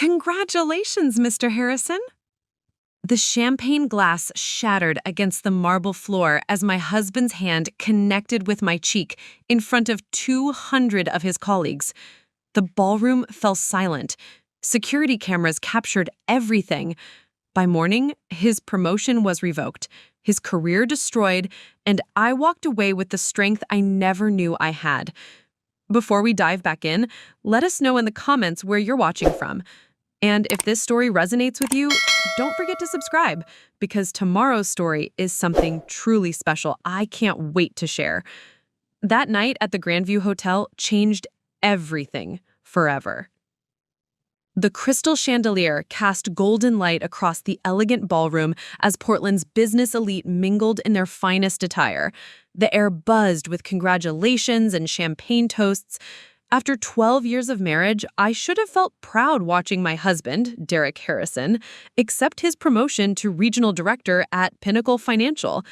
Congratulations, Mr. Harrison. The champagne glass shattered against the marble floor as my husband's hand connected with my cheek in front of 200 of his colleagues. The ballroom fell silent. Security cameras captured everything. By morning, his promotion was revoked, his career destroyed, and I walked away with the strength I never knew I had. Before we dive back in, let us know in the comments where you're watching from. And if this story resonates with you, don't forget to subscribe, because tomorrow's story is something truly special I can't wait to share. That night at the Grandview Hotel changed everything forever. The crystal chandelier cast golden light across the elegant ballroom as Portland's business elite mingled in their finest attire. The air buzzed with congratulations and champagne toasts. After 12 years of marriage, I should have felt proud watching my husband, Derek Harrison, accept his promotion to regional director at Pinnacle Financial.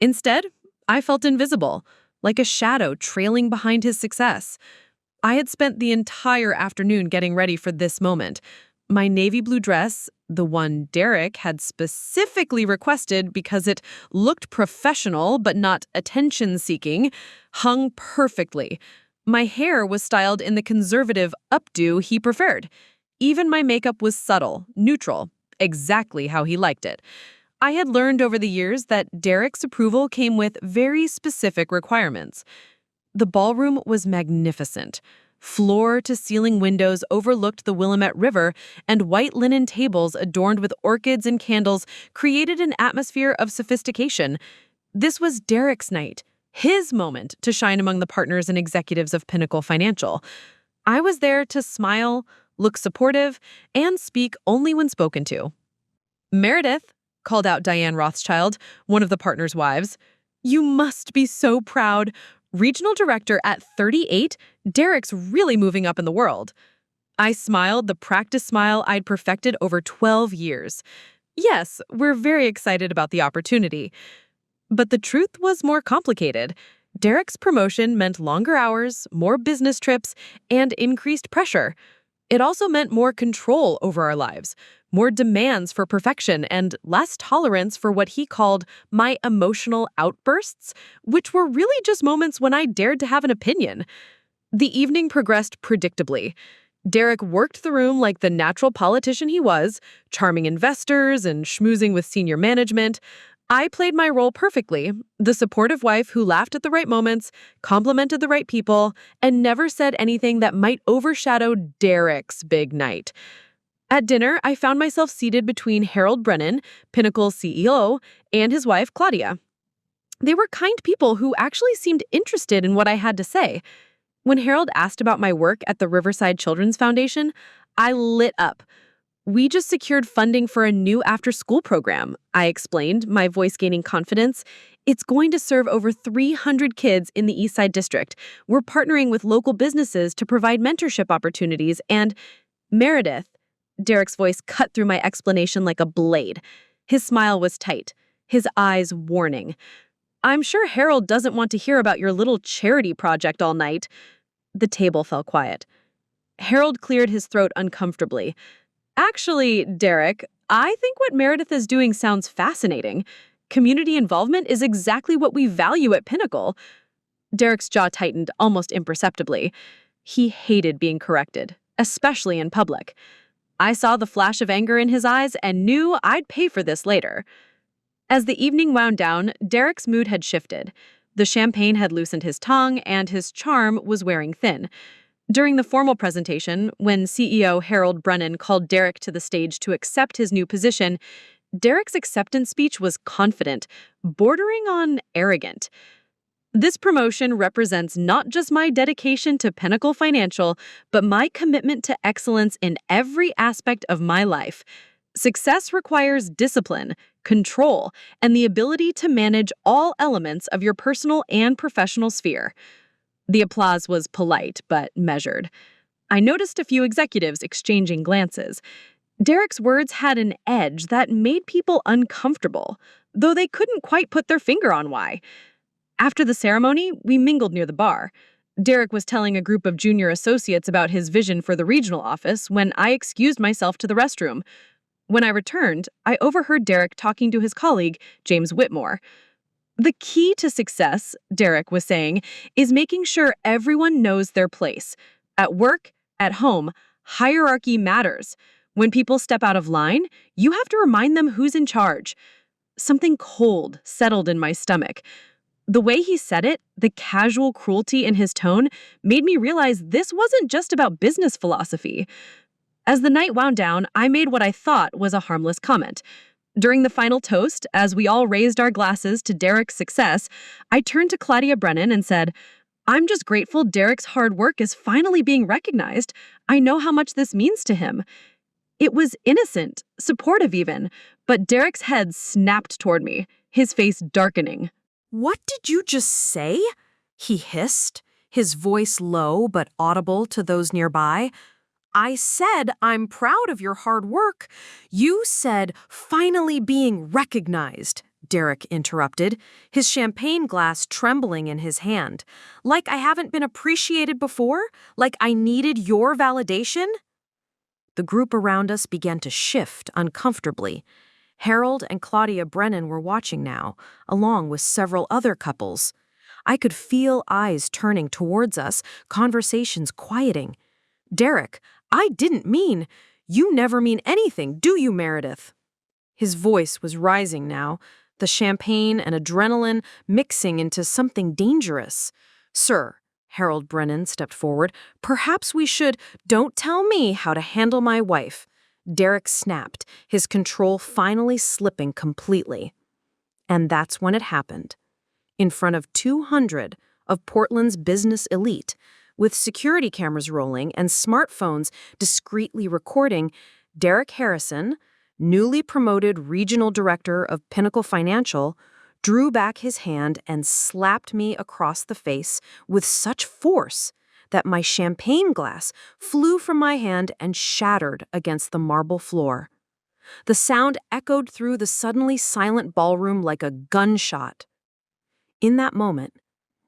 Instead, I felt invisible, like a shadow trailing behind his success. I had spent the entire afternoon getting ready for this moment. My navy blue dress, the one Derek had specifically requested because it looked professional but not attention-seeking, hung perfectly. My hair was styled in the conservative updo he preferred. Even my makeup was subtle, neutral, exactly how he liked it. I had learned over the years that Derek's approval came with very specific requirements. The ballroom was magnificent. Floor-to-ceiling windows overlooked the Willamette River, and white linen tables adorned with orchids and candles created an atmosphere of sophistication. This was Derek's night, his moment to shine among the partners and executives of Pinnacle Financial. I was there to smile, look supportive, and speak only when spoken to. "Meredith," called out Diane Rothschild, one of the partners' wives, "you must be so proud. Regional director at 38, Derek's really moving up in the world." I smiled the practice smile I'd perfected over 12 years. Yes, we're very excited about the opportunity. But the truth was more complicated. Derek's promotion meant longer hours, more business trips, and increased pressure. It also meant more control over our lives, more demands for perfection, and less tolerance for what he called my emotional outbursts, which were really just moments when I dared to have an opinion. The evening progressed predictably. Derek worked the room like the natural politician he was, charming investors and schmoozing with senior management. I played my role perfectly, the supportive wife who laughed at the right moments, complimented the right people, and never said anything that might overshadow Derek's big night. At dinner, I found myself seated between Harold Brennan, Pinnacle's CEO, and his wife, Claudia. They were kind people who actually seemed interested in what I had to say. When Harold asked about my work at the Riverside Children's Foundation, I lit up. "We just secured funding for a new after-school program," I explained, my voice gaining confidence. "It's going to serve over 300 kids in the Eastside District. We're partnering with local businesses to provide mentorship opportunities, and—" "Meredith," Derek's voice cut through my explanation like a blade. His smile was tight, his eyes warning. "I'm sure Harold doesn't want to hear about your little charity project all night." The table fell quiet. Harold cleared his throat uncomfortably. "Actually, Derek, I think what Meredith is doing sounds fascinating. Community involvement is exactly what we value at Pinnacle." Derek's jaw tightened almost imperceptibly. He hated being corrected, especially in public. I saw the flash of anger in his eyes and knew I'd pay for this later. As the evening wound down, Derek's mood had shifted. The champagne had loosened his tongue, and his charm was wearing thin. During the formal presentation, when CEO Harold Brennan called Derek to the stage to accept his new position, Derek's acceptance speech was confident, bordering on arrogant. "This promotion represents not just my dedication to Pinnacle Financial, but my commitment to excellence in every aspect of my life. Success requires discipline, control, and the ability to manage all elements of your personal and professional sphere." The applause was polite but measured. I noticed a few executives exchanging glances. Derek's words had an edge that made people uncomfortable, though they couldn't quite put their finger on why. After the ceremony, we mingled near the bar. Derek was telling a group of junior associates about his vision for the regional office when I excused myself to the restroom. When I returned, I overheard Derek talking to his colleague, James Whitmore. The key to success, Derek was saying, is making sure everyone knows their place. At work, at home, hierarchy matters. When people step out of line, you have to remind them who's in charge. Something cold settled in my stomach. The way he said it, the casual cruelty in his tone, made me realize this wasn't just about business philosophy. As the night wound down, I made what I thought was a harmless comment. During the final toast, as we all raised our glasses to Derek's success, I turned to Claudia Brennan and said, "I'm just grateful Derek's hard work is finally being recognized. I know how much this means to him." It was innocent, supportive even, but Derek's head snapped toward me, his face darkening. "What did you just say?" he hissed, his voice low but audible to those nearby. "I said I'm proud of your hard work." "You said finally being recognized," Derek interrupted, his champagne glass trembling in his hand. "Like I haven't been appreciated before? Like I needed your validation?" The group around us began to shift uncomfortably. Harold and Claudia Brennan were watching now, along with several other couples. I could feel eyes turning towards us, conversations quieting. "Derek, I didn't mean. You never mean anything, do you, Meredith?" His voice was rising now, the champagne and adrenaline mixing into something dangerous. "Sir," Harold Brennan stepped forward, "perhaps we should—" "Don't tell me how to handle my wife." Derek snapped, his control finally slipping completely. And that's when it happened. In front of 200 of Portland's business elite, with security cameras rolling and smartphones discreetly recording, Derek Harrison, newly promoted regional director of Pinnacle Financial, drew back his hand and slapped me across the face with such force that my champagne glass flew from my hand and shattered against the marble floor. The sound echoed through the suddenly silent ballroom like a gunshot. In that moment,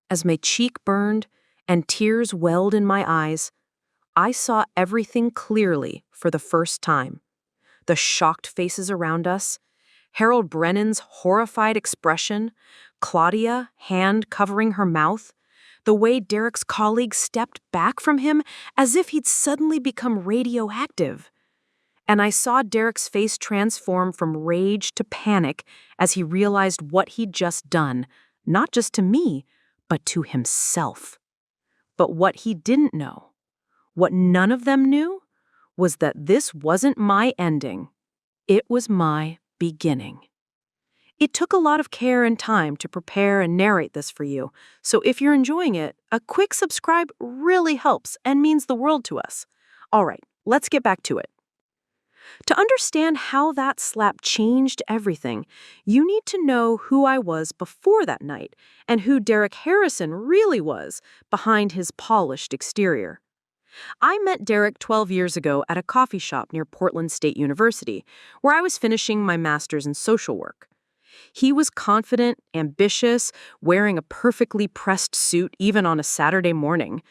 as my cheek burned and tears welled in my eyes, I saw everything clearly for the first time. The shocked faces around us, Harold Brennan's horrified expression, Claudia, hand covering her mouth, the way Derek's colleague stepped back from him as if he'd suddenly become radioactive. And I saw Derek's face transform from rage to panic as he realized what he'd just done, not just to me, but to himself. But what he didn't know, what none of them knew, was that this wasn't my ending. It was my beginning. It took a lot of care and time to prepare and narrate this for you, so if you're enjoying it, a quick subscribe really helps and means the world to us. All right, let's get back to it. To understand how that slap changed everything, you need to know who I was before that night and who Derek Harrison really was behind his polished exterior. I met Derek 12 years ago at a coffee shop near Portland State University, where I was finishing my master's in social work. He was confident, ambitious, wearing a perfectly pressed suit even on a Saturday morning.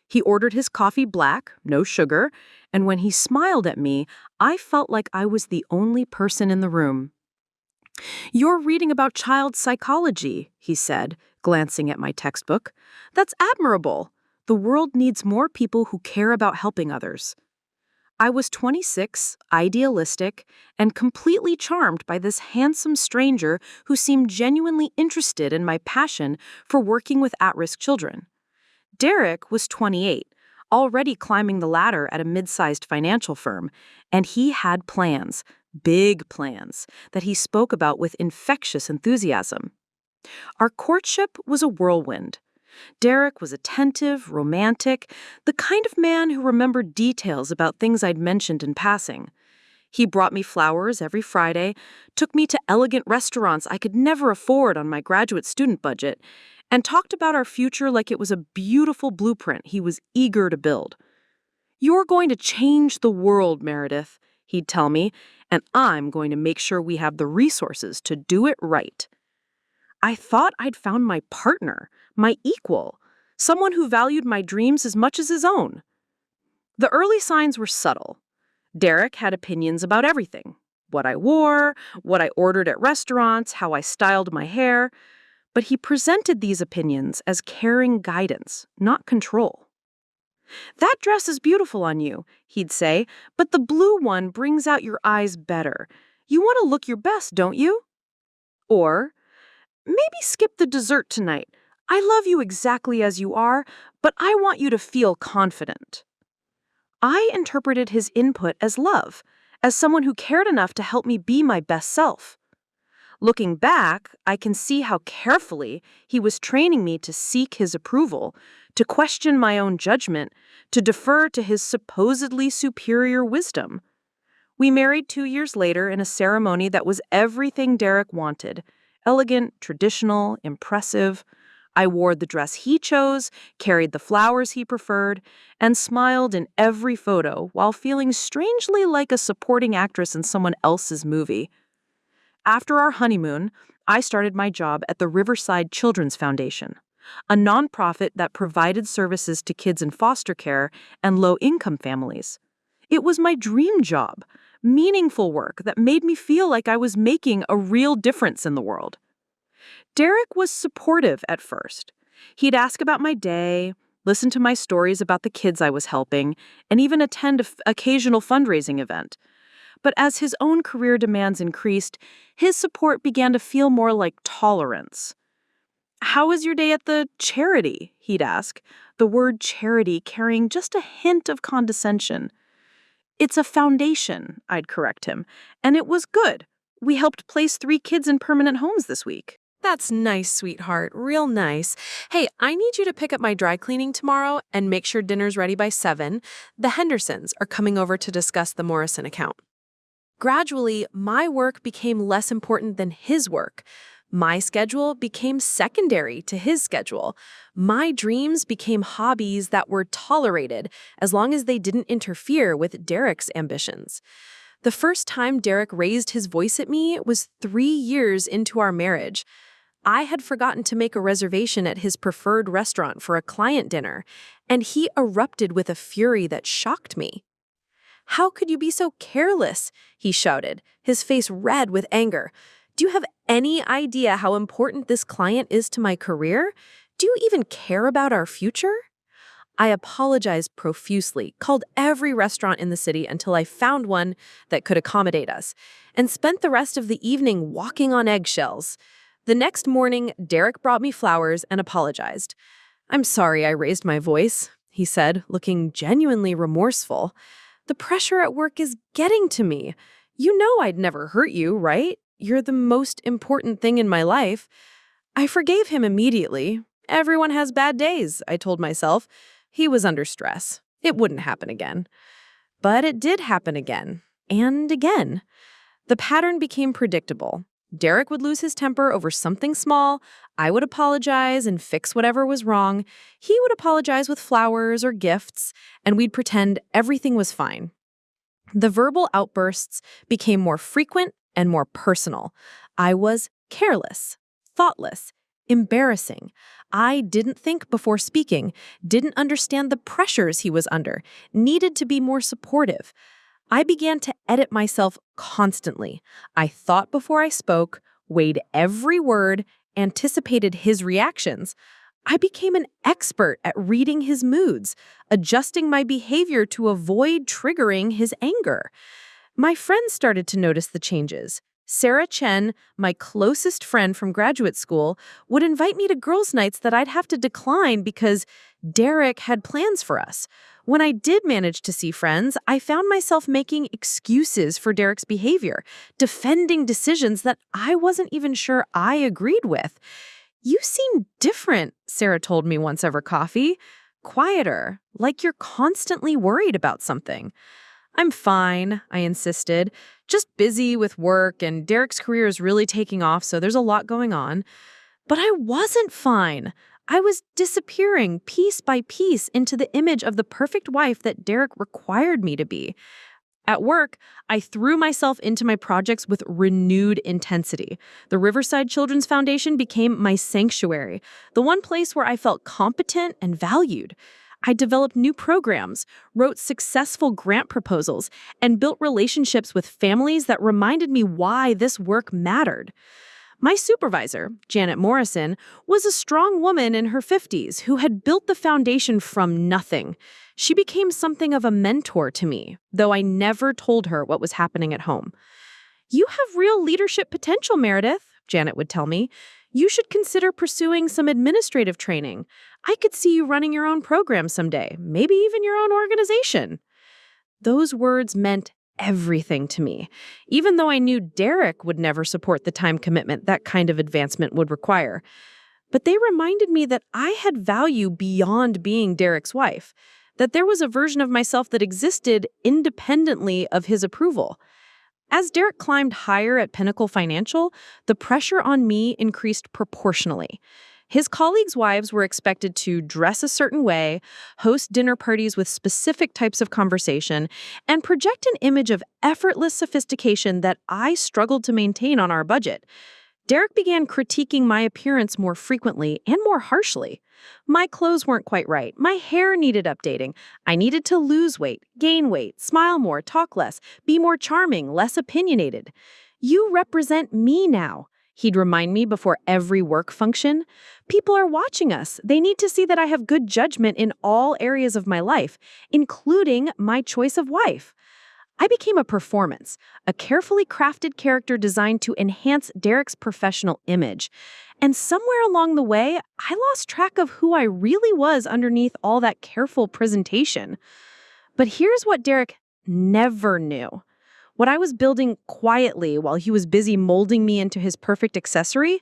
He ordered his coffee black, no sugar, and when he smiled at me, I felt like I was the only person in the room. "You're reading about child psychology," he said, glancing at my textbook. "That's admirable. The world needs more people who care about helping others." I was 26, idealistic, and completely charmed by this handsome stranger who seemed genuinely interested in my passion for working with at-risk children. Derek was 28, already climbing the ladder at a mid-sized financial firm, and he had plans, big plans, that he spoke about with infectious enthusiasm. Our courtship was a whirlwind. Derek was attentive, romantic, the kind of man who remembered details about things I'd mentioned in passing. He brought me flowers every Friday, took me to elegant restaurants I could never afford on my graduate student budget, and talked about our future like it was a beautiful blueprint he was eager to build. "You're going to change the world, Meredith," he'd tell me, "and I'm going to make sure we have the resources to do it right." I thought I'd found my partner, my equal, someone who valued my dreams as much as his own. The early signs were subtle. Derek had opinions about everything: what I wore, what I ordered at restaurants, how I styled my hair. But he presented these opinions as caring guidance, not control. "That dress is beautiful on you," he'd say, "but the blue one brings out your eyes better. You want to look your best, don't you?" Or, "Maybe skip the dessert tonight. I love you exactly as you are, but I want you to feel confident." I interpreted his input as love, as someone who cared enough to help me be my best self. Looking back, I can see how carefully he was training me to seek his approval, to question my own judgment, to defer to his supposedly superior wisdom. We married 2 years later in a ceremony that was everything Derek wanted: elegant, traditional, impressive. I wore the dress he chose, carried the flowers he preferred, and smiled in every photo while feeling strangely like a supporting actress in someone else's movie. After our honeymoon, I started my job at the Riverside Children's Foundation, a nonprofit that provided services to kids in foster care and low-income families. It was my dream job, meaningful work that made me feel like I was making a real difference in the world. Derek was supportive at first. He'd ask about my day, listen to my stories about the kids I was helping, and even attend an occasional fundraising event. But as his own career demands increased, his support began to feel more like tolerance. "How was your day at the charity?" he'd ask, the word charity carrying just a hint of condescension. "It's a foundation," I'd correct him, "and it was good. We helped place 3 kids in permanent homes this week." That's nice, sweetheart. Real nice. Hey, I need you to pick up my dry cleaning tomorrow and make sure dinner's ready by 7. The Hendersons are coming over to discuss the Morrison account. Gradually, my work became less important than his work. My schedule became secondary to his schedule. My dreams became hobbies that were tolerated as long as they didn't interfere with Derek's ambitions. The first time Derek raised his voice at me was 3 years into our marriage. I had forgotten to make a reservation at his preferred restaurant for a client dinner, and he erupted with a fury that shocked me. "How could you be so careless?" he shouted, his face red with anger. "Do you have any idea how important this client is to my career? Do you even care about our future?" I apologized profusely, called every restaurant in the city until I found one that could accommodate us, and spent the rest of the evening walking on eggshells. The next morning, Derek brought me flowers and apologized. "I'm sorry I raised my voice," he said, looking genuinely remorseful. "The pressure at work is getting to me. You know I'd never hurt you, right? You're the most important thing in my life." I forgave him immediately. Everyone has bad days, I told myself. He was under stress. It wouldn't happen again. But it did happen again. And again. The pattern became predictable. Derek would lose his temper over something small. I would apologize and fix whatever was wrong. He would apologize with flowers or gifts, and we'd pretend everything was fine. The verbal outbursts became more frequent and more personal. I was careless, thoughtless, embarrassing. I didn't think before speaking, didn't understand the pressures he was under, needed to be more supportive. I began to edit myself constantly. I thought before I spoke, weighed every word, anticipated his reactions. I became an expert at reading his moods, adjusting my behavior to avoid triggering his anger. My friends started to notice the changes. Sarah Chen, my closest friend from graduate school, would invite me to girls' nights that I'd have to decline because Derek had plans for us. When I did manage to see friends, I found myself making excuses for Derek's behavior, defending decisions that I wasn't even sure I agreed with. "You seem different," Sarah told me once over coffee. "Quieter, like you're constantly worried about something." "I'm fine," I insisted. "Just busy with work, and Derek's career is really taking off, so there's a lot going on." But I wasn't fine. I was disappearing piece by piece into the image of the perfect wife that Derek required me to be. At work, I threw myself into my projects with renewed intensity. The Riverside Children's Foundation became my sanctuary, the one place where I felt competent and valued. I developed new programs, wrote successful grant proposals, and built relationships with families that reminded me why this work mattered. My supervisor, Janet Morrison, was a strong woman in her 50s who had built the foundation from nothing. She became something of a mentor to me, though I never told her what was happening at home. "You have real leadership potential, Meredith," Janet would tell me. "You should consider pursuing some administrative training. I could see you running your own program someday, maybe even your own organization." Those words meant everything to me, even though I knew Derek would never support the time commitment that kind of advancement would require. But they reminded me that I had value beyond being Derek's wife, that there was a version of myself that existed independently of his approval. As Derek climbed higher at Pinnacle Financial, the pressure on me increased proportionally. His colleagues' wives were expected to dress a certain way, host dinner parties with specific types of conversation, and project an image of effortless sophistication that I struggled to maintain on our budget. Derek began critiquing my appearance more frequently and more harshly. My clothes weren't quite right. My hair needed updating. I needed to lose weight, gain weight, smile more, talk less, be more charming, less opinionated. "You represent me now," he'd remind me before every work function. "People are watching us. They need to see that I have good judgment in all areas of my life, including my choice of wife." I became a performance, a carefully crafted character designed to enhance Derek's professional image. And somewhere along the way, I lost track of who I really was underneath all that careful presentation. But here's what Derek never knew. What I was building quietly while he was busy molding me into his perfect accessory,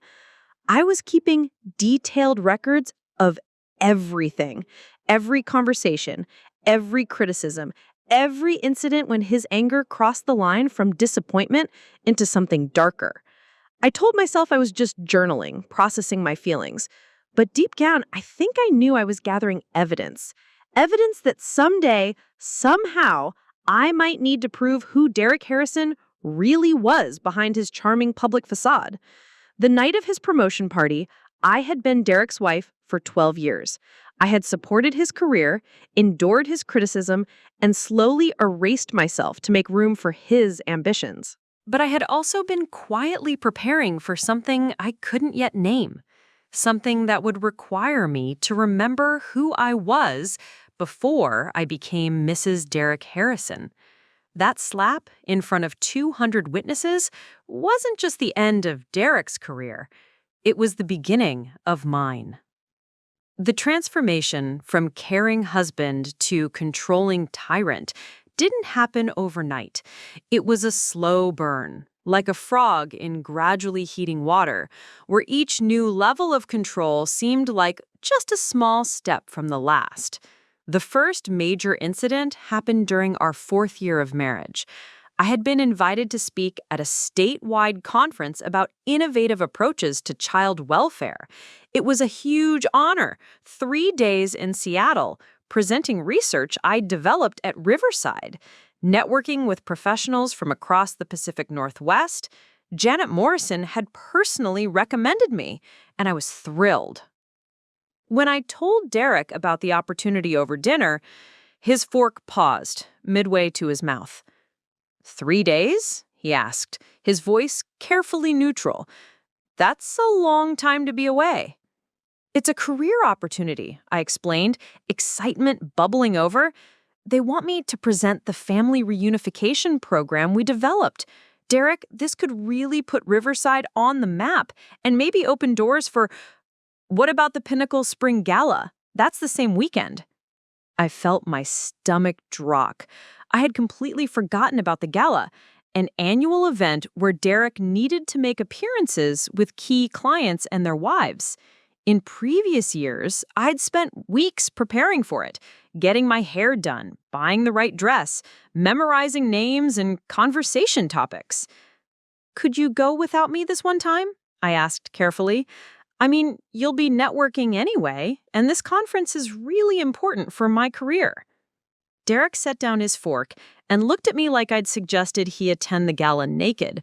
I was keeping detailed records of everything, every conversation, every criticism, every incident when his anger crossed the line from disappointment into something darker. I told myself I was just journaling, processing my feelings. But deep down, I think I knew I was gathering evidence. Evidence that someday, somehow, I might need to prove who Derek Harrison really was behind his charming public facade. The night of his promotion party, I had been Derek's wife for 12 years. I had supported his career, endured his criticism, and slowly erased myself to make room for his ambitions. But I had also been quietly preparing for something I couldn't yet name, something that would require me to remember who I was before I became Mrs. Derek Harrison. That slap in front of 200 witnesses wasn't just the end of Derek's career. It was the beginning of mine. The transformation from caring husband to controlling tyrant didn't happen overnight. It was a slow burn, like a frog in gradually heating water, where each new level of control seemed like just a small step from the last. The first major incident happened during our 4th year of marriage. I had been invited to speak at a statewide conference about innovative approaches to child welfare. It was a huge honor, 3 days in Seattle, presenting research I'd developed at Riverside, networking with professionals from across the Pacific Northwest. Janet Morrison had personally recommended me, and I was thrilled. When I told Derek about the opportunity over dinner, his fork paused midway to his mouth. "3 days?" he asked, his voice carefully neutral. "That's a long time to be away." "It's a career opportunity," I explained, excitement bubbling over. "They want me to present the family reunification program we developed. Derek, this could really put Riverside on the map and maybe open doors for—" "What about the Pinnacle Spring Gala? That's the same weekend." I felt my stomach drop. I had completely forgotten about the gala, an annual event where Derek needed to make appearances with key clients and their wives. In previous years, I'd spent weeks preparing for it, getting my hair done, buying the right dress, memorizing names and conversation topics. "Could you go without me this one time?" I asked carefully. "I mean, you'll be networking anyway, and this conference is really important for my career." Derek set down his fork and looked at me like I'd suggested he attend the gala naked.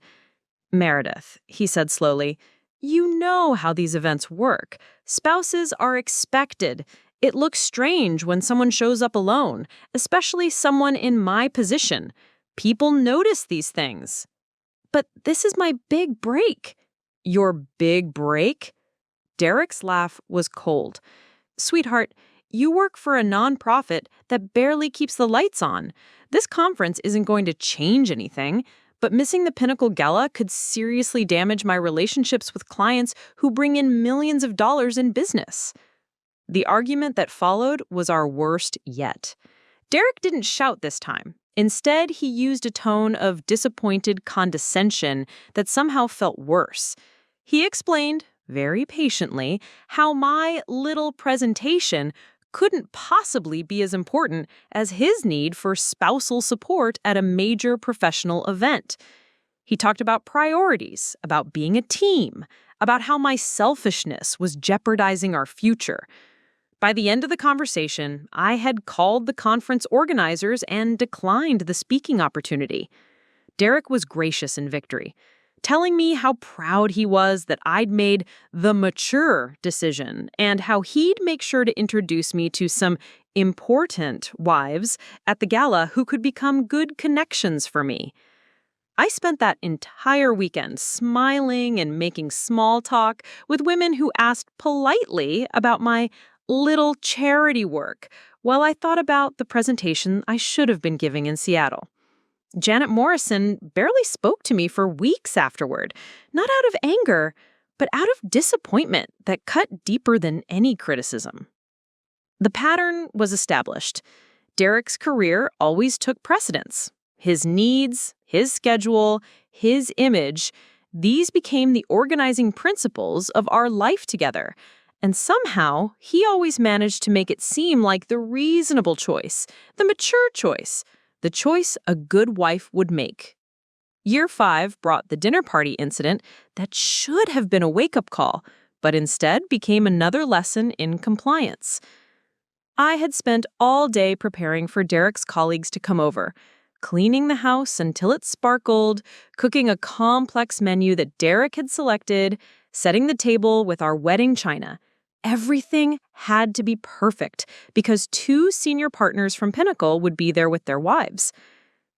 "Meredith," he said slowly, "you know how these events work. Spouses are expected. It looks strange when someone shows up alone, especially someone in my position. People notice these things." "But this is my big break." "Your big break?" Derek's laugh was cold. "Sweetheart, you work for a nonprofit that barely keeps the lights on. This conference isn't going to change anything, but missing the Pinnacle Gala could seriously damage my relationships with clients who bring in millions of dollars in business." The argument that followed was our worst yet. Derek didn't shout this time. Instead, he used a tone of disappointed condescension that somehow felt worse. He explained, very patiently, how my little presentation couldn't possibly be as important as his need for spousal support at a major professional event. He talked about priorities, about being a team, about how my selfishness was jeopardizing our future. By the end of the conversation, I had called the conference organizers and declined the speaking opportunity. Derek was gracious in victory, telling me how proud he was that I'd made the mature decision and how he'd make sure to introduce me to some important wives at the gala who could become good connections for me. I spent that entire weekend smiling and making small talk with women who asked politely about my little charity work while I thought about the presentation I should have been giving in Seattle. Janet Morrison barely spoke to me for weeks afterward, not out of anger, but out of disappointment that cut deeper than any criticism. The pattern was established. Derek's career always took precedence. His needs, his schedule, his image, these became the organizing principles of our life together. And somehow, he always managed to make it seem like the reasonable choice, the mature choice, the choice a good wife would make. Year 5 brought the dinner party incident that should have been a wake-up call, but instead became another lesson in compliance. I had spent all day preparing for Derek's colleagues to come over, cleaning the house until it sparkled, cooking a complex menu that Derek had selected, setting the table with our wedding china. Everything had to be perfect because 2 senior partners from Pinnacle would be there with their wives.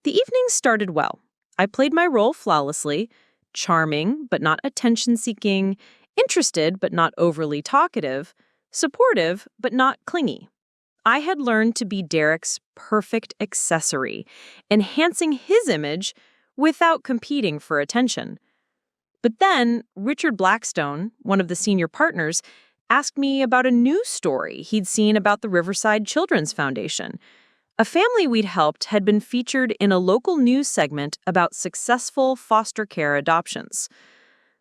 The evening started well. I played my role flawlessly, charming but not attention-seeking, interested but not overly talkative, supportive but not clingy. I had learned to be Derek's perfect accessory, enhancing his image without competing for attention. But then Richard Blackstone, one of the senior partners, asked me about a news story he'd seen about the Riverside Children's Foundation. A family we'd helped had been featured in a local news segment about successful foster care adoptions.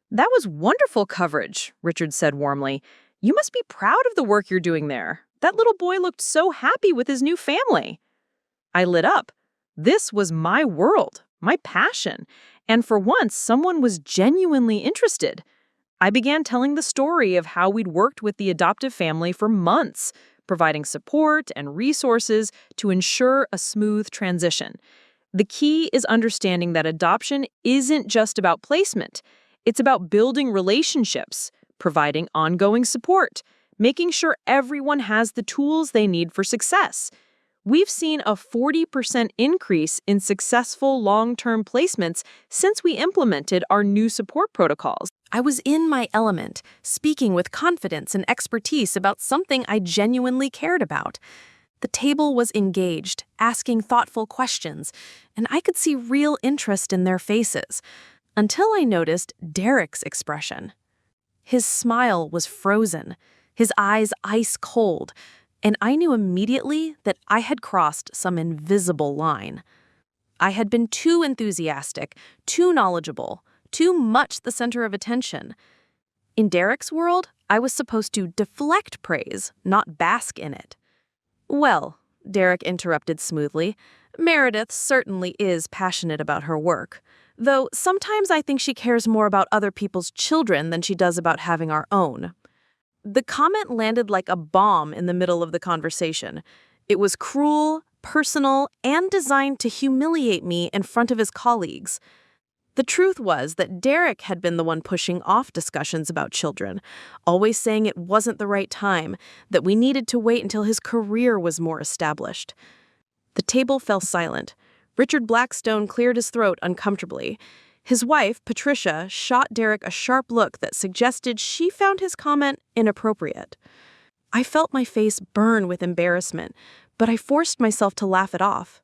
"That was wonderful coverage," Richard said warmly. "You must be proud of the work you're doing there. That little boy looked so happy with his new family." I lit up. This was my world, my passion, and for once someone was genuinely interested. I began telling the story of how we'd worked with the adoptive family for months, providing support and resources to ensure a smooth transition. The key is understanding that adoption isn't just about placement. It's about building relationships, providing ongoing support, making sure everyone has the tools they need for success. We've seen a 40% increase in successful long-term placements since we implemented our new support protocols. I was in my element, speaking with confidence and expertise about something I genuinely cared about. The table was engaged, asking thoughtful questions, and I could see real interest in their faces, until I noticed Derek's expression. His smile was frozen, his eyes ice cold, and I knew immediately that I had crossed some invisible line. I had been too enthusiastic, too knowledgeable, too much the center of attention. In Derek's world, I was supposed to deflect praise, not bask in it. "Well," Derek interrupted smoothly, "Meredith certainly is passionate about her work, though sometimes I think she cares more about other people's children than she does about having our own." The comment landed like a bomb in the middle of the conversation. It was cruel, personal, and designed to humiliate me in front of his colleagues. The truth was that Derek had been the one pushing off discussions about children, always saying it wasn't the right time, that we needed to wait until his career was more established. The table fell silent. Richard Blackstone cleared his throat uncomfortably. His wife, Patricia, shot Derek a sharp look that suggested she found his comment inappropriate. I felt my face burn with embarrassment, but I forced myself to laugh it off.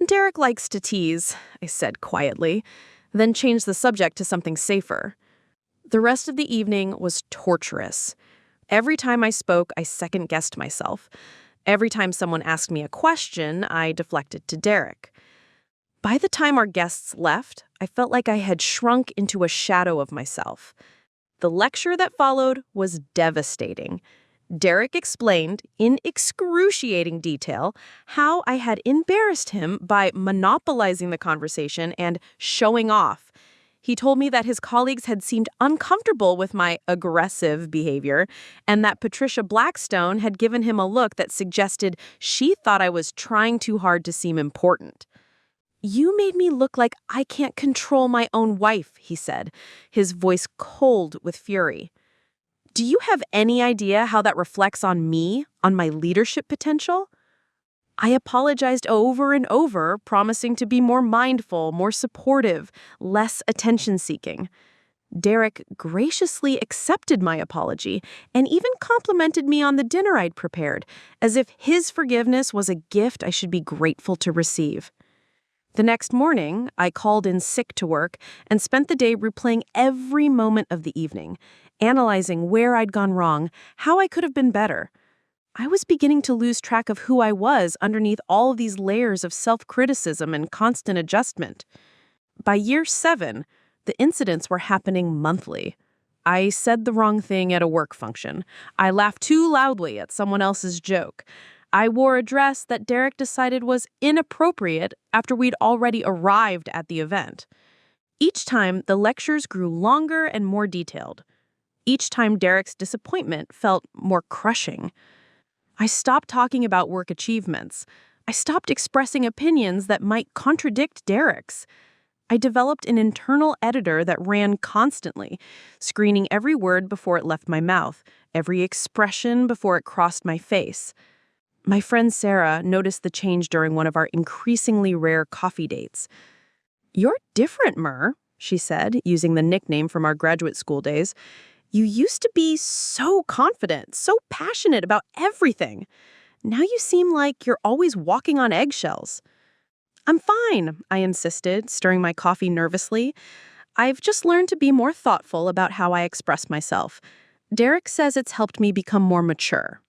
"Derek likes to tease," I said quietly, then changed the subject to something safer. The rest of the evening was torturous. Every time I spoke, I second-guessed myself. Every time someone asked me a question, I deflected to Derek. By the time our guests left, I felt like I had shrunk into a shadow of myself. The lecture that followed was devastating. Derek explained, in excruciating detail, how I had embarrassed him by monopolizing the conversation and showing off. He told me that his colleagues had seemed uncomfortable with my aggressive behavior, and that Patricia Blackstone had given him a look that suggested she thought I was trying too hard to seem important. "You made me look like I can't control my own wife," he said, his voice cold with fury. "Do you have any idea how that reflects on me, on my leadership potential?" I apologized over and over, promising to be more mindful, more supportive, less attention-seeking. Derek graciously accepted my apology and even complimented me on the dinner I'd prepared, as if his forgiveness was a gift I should be grateful to receive. The next morning, I called in sick to work and spent the day replaying every moment of the evening, analyzing where I'd gone wrong, how I could have been better. I was beginning to lose track of who I was underneath all of these layers of self-criticism and constant adjustment. By year 7, the incidents were happening monthly. I said the wrong thing at a work function. I laughed too loudly at someone else's joke. I wore a dress that Derek decided was inappropriate after we'd already arrived at the event. Each time, the lectures grew longer and more detailed. Each time, Derek's disappointment felt more crushing. I stopped talking about work achievements. I stopped expressing opinions that might contradict Derek's. I developed an internal editor that ran constantly, screening every word before it left my mouth, every expression before it crossed my face. My friend Sarah noticed the change during one of our increasingly rare coffee dates. "You're different, Mur," she said, using the nickname from our graduate school days. "You used to be so confident, so passionate about everything. Now you seem like you're always walking on eggshells." "I'm fine," I insisted, stirring my coffee nervously. "I've just learned to be more thoughtful about how I express myself. Derek says it's helped me become more mature."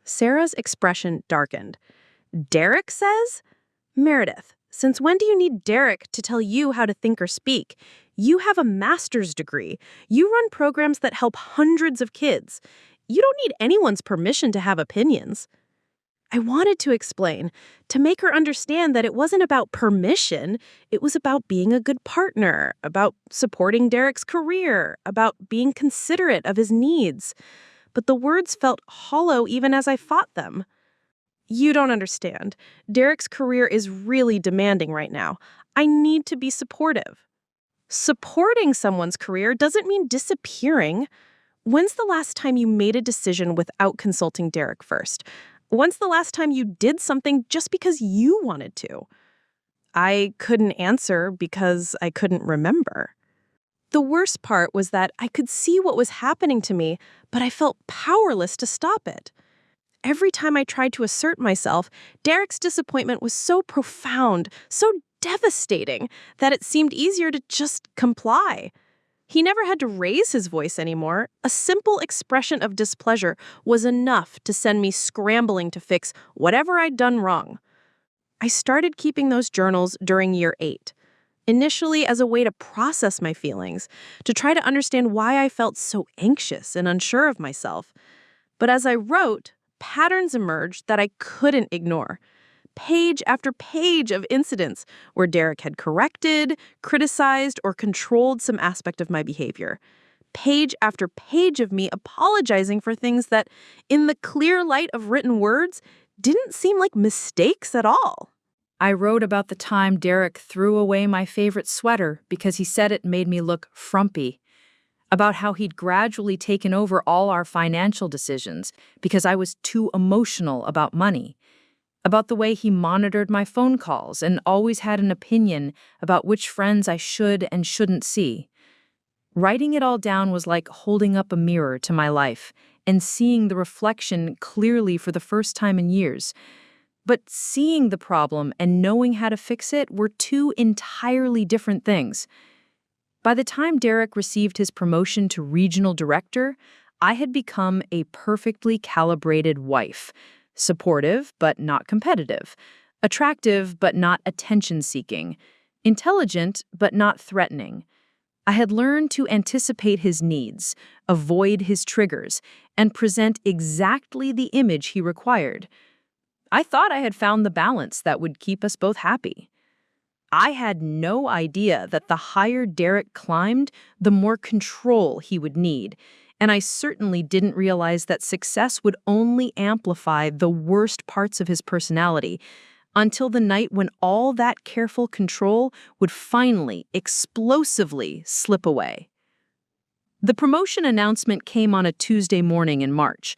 Sarah's expression darkened. "Derek says?" "Meredith, since when do you need Derek to tell you how to think or speak? You have a master's degree. You run programs that help hundreds of kids. You don't need anyone's permission to have opinions." I wanted to explain, to make her understand that it wasn't about permission, it was about being a good partner, about supporting Derek's career, about being considerate of his needs. But the words felt hollow even as I fought them. "You don't understand. Derek's career is really demanding right now. I need to be supportive." Supporting someone's career doesn't mean disappearing. When's the last time you made a decision without consulting Derek first? When's the last time you did something just because you wanted to? I couldn't answer because I couldn't remember. The worst part was that I could see what was happening to me, but I felt powerless to stop it. Every time I tried to assert myself, Derek's disappointment was so profound, so devastating, that it seemed easier to just comply. He never had to raise his voice anymore. A simple expression of displeasure was enough to send me scrambling to fix whatever I'd done wrong. I started keeping those journals during year 8. Initially as a way to process my feelings, to try to understand why I felt so anxious and unsure of myself. But as I wrote, patterns emerged that I couldn't ignore. Page after page of incidents where Derek had corrected, criticized, or controlled some aspect of my behavior. Page after page of me apologizing for things that, in the clear light of written words, didn't seem like mistakes at all. I wrote about the time Derek threw away my favorite sweater because he said it made me look frumpy, about how he'd gradually taken over all our financial decisions because I was too emotional about money, about the way he monitored my phone calls and always had an opinion about which friends I should and shouldn't see. Writing it all down was like holding up a mirror to my life and seeing the reflection clearly for the first time in years. But seeing the problem and knowing how to fix it were two entirely different things. By the time Derek received his promotion to regional director, I had become a perfectly calibrated wife, supportive but not competitive, attractive but not attention-seeking, intelligent but not threatening. I had learned to anticipate his needs, avoid his triggers, and present exactly the image he required. I thought I had found the balance that would keep us both happy. I had no idea that the higher Derek climbed, the more control he would need, and I certainly didn't realize that success would only amplify the worst parts of his personality until the night when all that careful control would finally, explosively slip away. The promotion announcement came on a Tuesday morning in March.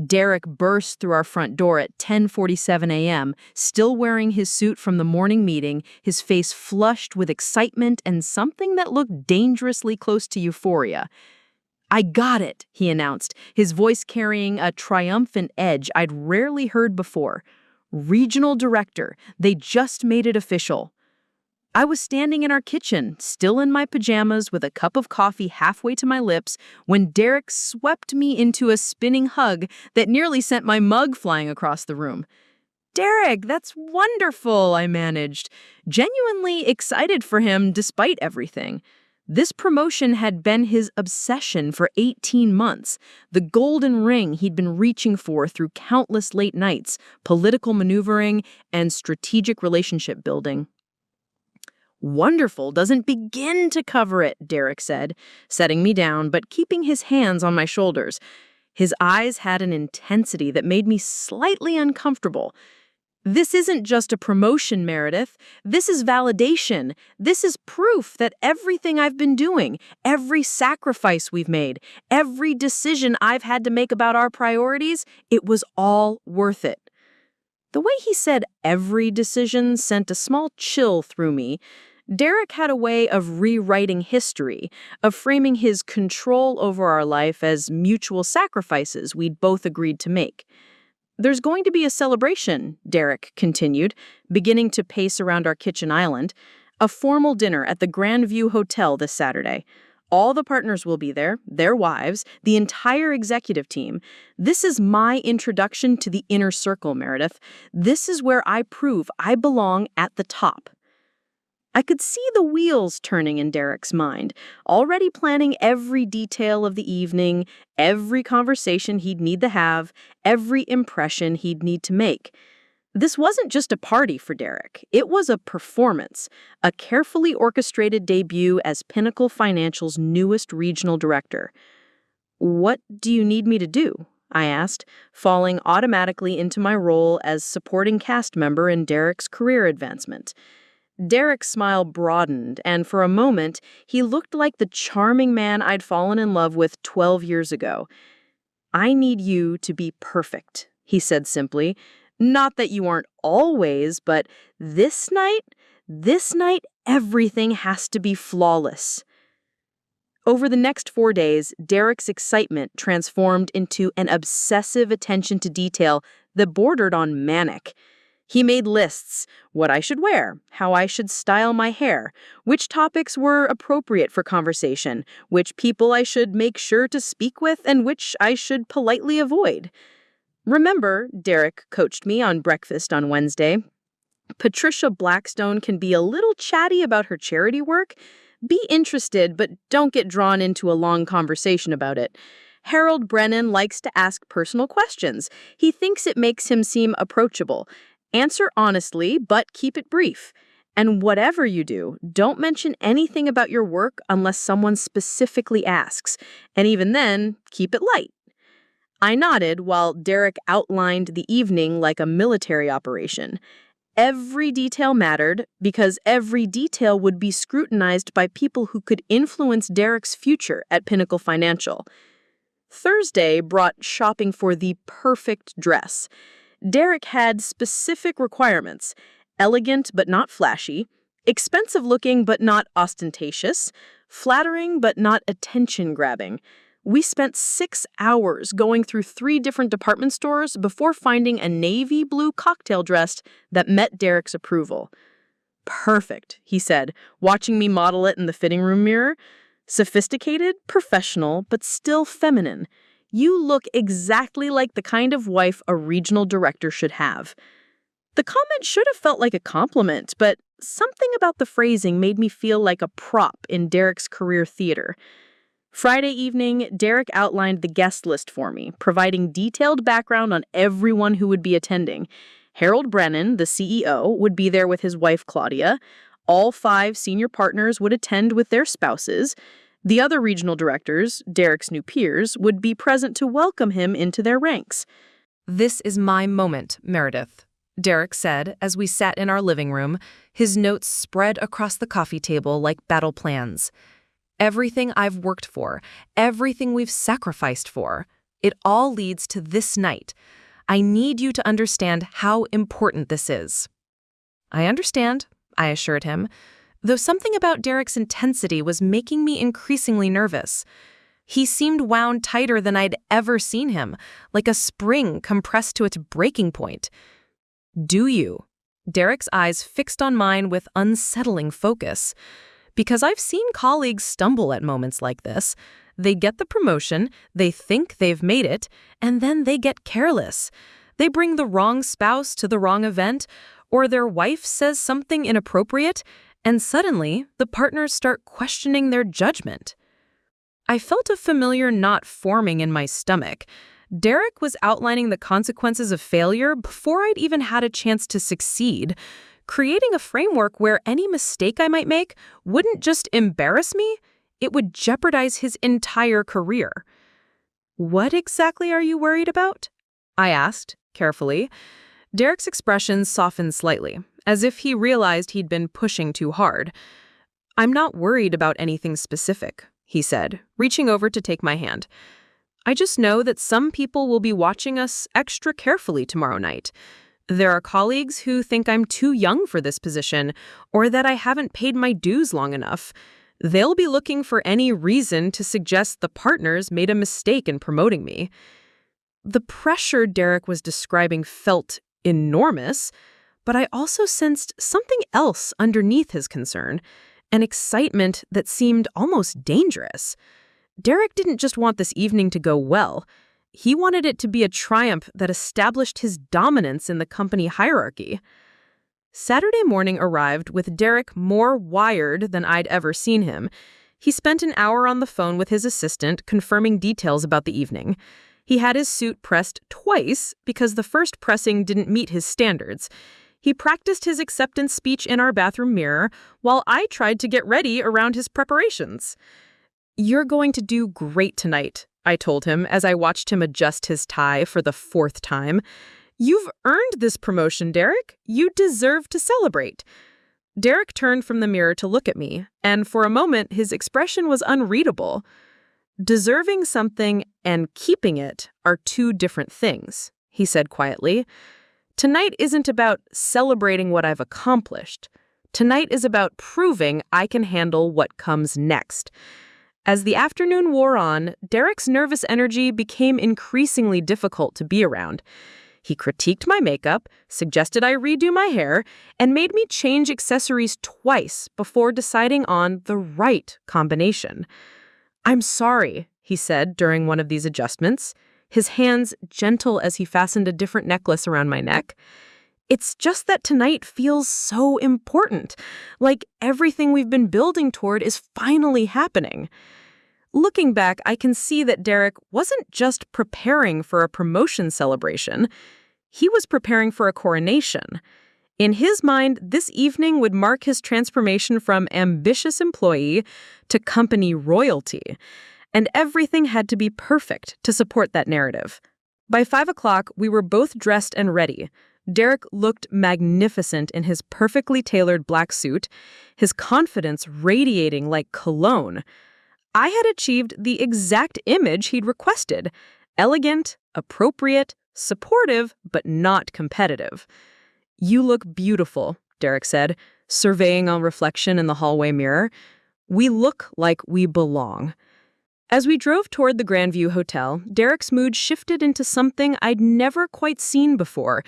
Derek burst through our front door at 10:47 a.m., still wearing his suit from the morning meeting, his face flushed with excitement and something that looked dangerously close to euphoria. "I got it," he announced, his voice carrying a triumphant edge I'd rarely heard before. "Regional director. They just made it official." I was standing in our kitchen, still in my pajamas with a cup of coffee halfway to my lips, when Derek swept me into a spinning hug that nearly sent my mug flying across the room. "Derek, that's wonderful," I managed, genuinely excited for him despite everything. This promotion had been his obsession for 18 months, the golden ring he'd been reaching for through countless late nights, political maneuvering, and strategic relationship building. "Wonderful doesn't begin to cover it," Derek said, setting me down but keeping his hands on my shoulders. His eyes had an intensity that made me slightly uncomfortable. "This isn't just a promotion, Meredith. This is validation. This is proof that everything I've been doing, every sacrifice we've made, every decision I've had to make about our priorities, it was all worth it." The way he said every decision sent a small chill through me. Derek had a way of rewriting history, of framing his control over our life as mutual sacrifices we'd both agreed to make. "There's going to be a celebration," Derek continued, beginning to pace around our kitchen island. "A formal dinner at the Grandview Hotel this Saturday. All the partners will be there, their wives, the entire executive team. This is my introduction to the inner circle, Meredith. This is where I prove I belong at the top." I could see the wheels turning in Derek's mind, already planning every detail of the evening, every conversation he'd need to have, every impression he'd need to make. This wasn't just a party for Derek. It was a performance, a carefully orchestrated debut as Pinnacle Financial's newest regional director. "What do you need me to do?" I asked, falling automatically into my role as supporting cast member in Derek's career advancement. Derek's smile broadened, and for a moment, he looked like the charming man I'd fallen in love with 12 years ago. "I need you to be perfect," he said simply. "Not that you aren't always, but this night, everything has to be flawless." Over the next 4 days, Derek's excitement transformed into an obsessive attention to detail that bordered on manic. He made lists: what I should wear, how I should style my hair, which topics were appropriate for conversation, which people I should make sure to speak with, and which I should politely avoid. "Remember," Derek coached me on breakfast on Wednesday, "Patricia Blackstone can be a little chatty about her charity work. Be interested, but don't get drawn into a long conversation about it. Harold Brennan likes to ask personal questions. He thinks it makes him seem approachable. Answer honestly, but keep it brief. And whatever you do, don't mention anything about your work unless someone specifically asks. And even then, keep it light." I nodded while Derek outlined the evening like a military operation. Every detail mattered because every detail would be scrutinized by people who could influence Derek's future at Pinnacle Financial. Thursday brought shopping for the perfect dress. Derek had specific requirements: elegant but not flashy, expensive looking but not ostentatious, flattering but not attention-grabbing. We spent 6 hours going through 3 different department stores before finding a navy blue cocktail dress that met Derek's approval. "Perfect," he said, watching me model it in the fitting room mirror. "Sophisticated, professional, but still feminine. You look exactly like the kind of wife a regional director should have." The comment should have felt like a compliment, but something about the phrasing made me feel like a prop in Derek's career theater. Friday evening, Derek outlined the guest list for me, providing detailed background on everyone who would be attending. Harold Brennan, the CEO, would be there with his wife Claudia. All 5 senior partners would attend with their spouses. The other regional directors, Derek's new peers, would be present to welcome him into their ranks. "This is my moment, Meredith," Derek said as we sat in our living room, his notes spread across the coffee table like battle plans. "Everything I've worked for, everything we've sacrificed for, it all leads to this night. I need you to understand how important this is." "I understand," I assured him, though something about Derek's intensity was making me increasingly nervous. He seemed wound tighter than I'd ever seen him, like a spring compressed to its breaking point. "Do you?" Derek's eyes fixed on mine with unsettling focus. Because I've seen colleagues stumble at moments like this. They get the promotion, they think they've made it, and then they get careless. They bring the wrong spouse to the wrong event, or their wife says something inappropriate, and suddenly the partners start questioning their judgment. I felt a familiar knot forming in my stomach. Derek was outlining the consequences of failure before I'd even had a chance to succeed, creating a framework where any mistake I might make wouldn't just embarrass me, it would jeopardize his entire career. "What exactly are you worried about?" I asked, carefully. Derek's expression softened slightly, as if he realized he'd been pushing too hard. "I'm not worried about anything specific," he said, reaching over to take my hand. "I just know that some people will be watching us extra carefully tomorrow night. There are colleagues who think I'm too young for this position, or that I haven't paid my dues long enough. They'll be looking for any reason to suggest the partners made a mistake in promoting me." The pressure Derek was describing felt enormous, but I also sensed something else underneath his concern, an excitement that seemed almost dangerous. Derek didn't just want this evening to go well. He wanted it to be a triumph that established his dominance in the company hierarchy. Saturday morning arrived with Derek more wired than I'd ever seen him. He spent an hour on the phone with his assistant confirming details about the evening. He had his suit pressed twice because the first pressing didn't meet his standards. He practiced his acceptance speech in our bathroom mirror while I tried to get ready around his preparations. "You're going to do great tonight," I told him as I watched him adjust his tie for the 4th time. "You've earned this promotion, Derek. You deserve to celebrate." Derek turned from the mirror to look at me, and for a moment his expression was unreadable. "Deserving something and keeping it are 2 different things," he said quietly. "Tonight isn't about celebrating what I've accomplished. Tonight is about proving I can handle what comes next." As the afternoon wore on, Derek's nervous energy became increasingly difficult to be around. He critiqued my makeup, suggested I redo my hair, and made me change accessories twice before deciding on the right combination. "I'm sorry," he said during one of these adjustments, his hands gentle as he fastened a different necklace around my neck. "It's just that tonight feels so important, like everything we've been building toward is finally happening." Looking back, I can see that Derek wasn't just preparing for a promotion celebration. He was preparing for a coronation. In his mind, this evening would mark his transformation from ambitious employee to company royalty. And everything had to be perfect to support that narrative. By 5 o'clock, we were both dressed and ready. Derek looked magnificent in his perfectly tailored black suit, his confidence radiating like cologne. I had achieved the exact image he'd requested: elegant, appropriate, supportive, but not competitive. "You look beautiful," Derek said, surveying our reflection in the hallway mirror. "We look like we belong." As we drove toward the Grandview Hotel, Derek's mood shifted into something I'd never quite seen before.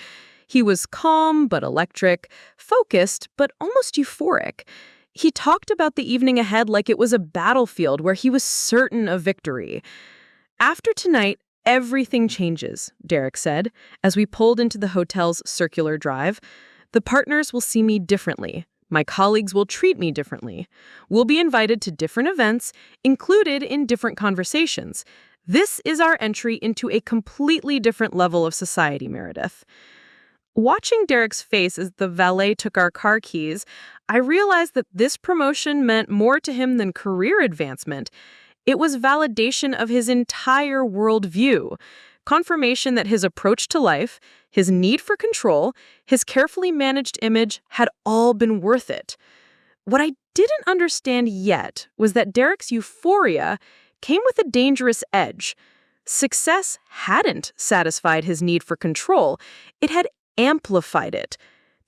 He was calm but electric, focused but almost euphoric. He talked about the evening ahead like it was a battlefield where he was certain of victory. "After tonight, everything changes," Derek said, as we pulled into the hotel's circular drive. "The partners will see me differently. My colleagues will treat me differently. We'll be invited to different events, included in different conversations. This is our entry into a completely different level of society, Meredith." Watching Derek's face as the valet took our car keys, I realized that this promotion meant more to him than career advancement. It was validation of his entire worldview, confirmation that his approach to life, his need for control, his carefully managed image had all been worth it. What I didn't understand yet was that Derek's euphoria came with a dangerous edge. Success hadn't satisfied his need for control. It had amplified it.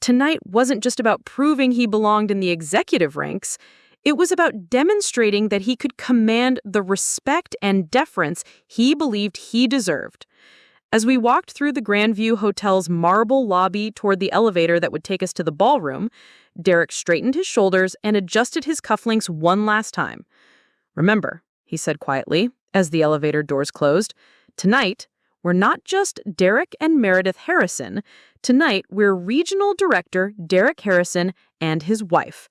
Tonight wasn't just about proving he belonged in the executive ranks. It was about demonstrating that he could command the respect and deference he believed he deserved. As we walked through the Grandview Hotel's marble lobby toward the elevator that would take us to the ballroom, Derek straightened his shoulders and adjusted his cufflinks one last time. "Remember," he said quietly, as the elevator doors closed, "tonight, we're not just Derek and Meredith Harrison. Tonight, we're Regional Director Derek Harrison and his wife.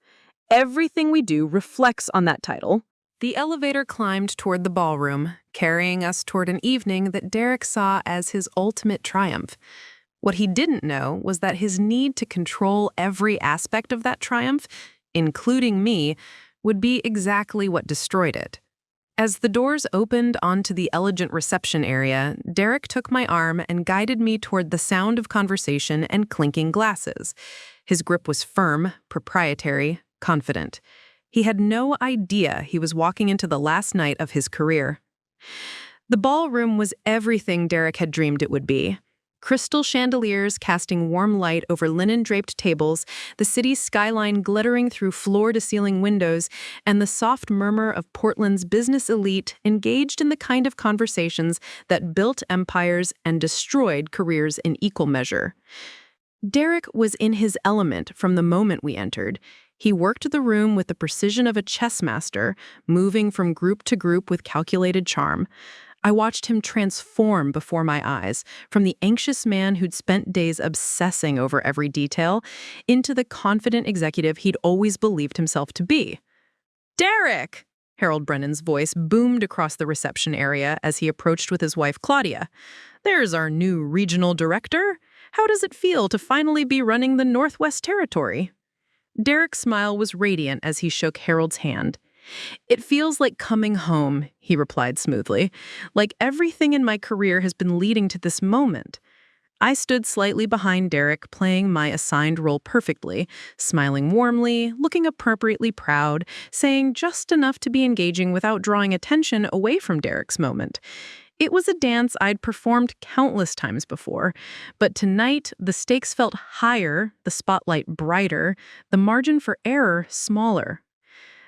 Everything we do reflects on that title." The elevator climbed toward the ballroom, carrying us toward an evening that Derek saw as his ultimate triumph. What he didn't know was that his need to control every aspect of that triumph, including me, would be exactly what destroyed it. As the doors opened onto the elegant reception area, Derek took my arm and guided me toward the sound of conversation and clinking glasses. His grip was firm, proprietary, confident. He had no idea he was walking into the last night of his career. The ballroom was everything Derek had dreamed it would be. Crystal chandeliers casting warm light over linen-draped tables, the city's skyline glittering through floor-to-ceiling windows, and the soft murmur of Portland's business elite engaged in the kind of conversations that built empires and destroyed careers in equal measure. Derek was in his element from the moment we entered. He worked the room with the precision of a chess master, moving from group to group with calculated charm. I watched him transform before my eyes, from the anxious man who'd spent days obsessing over every detail, into the confident executive he'd always believed himself to be. "Derek!" Harold Brennan's voice boomed across the reception area as he approached with his wife Claudia. "There's our new regional director. How does it feel to finally be running the Northwest Territory?" Derek's smile was radiant as he shook Harold's hand. "It feels like coming home," he replied smoothly, "like everything in my career has been leading to this moment." I stood slightly behind Derek, playing my assigned role perfectly, smiling warmly, looking appropriately proud, saying just enough to be engaging without drawing attention away from Derek's moment. It was a dance I'd performed countless times before, but tonight the stakes felt higher, the spotlight brighter, the margin for error smaller.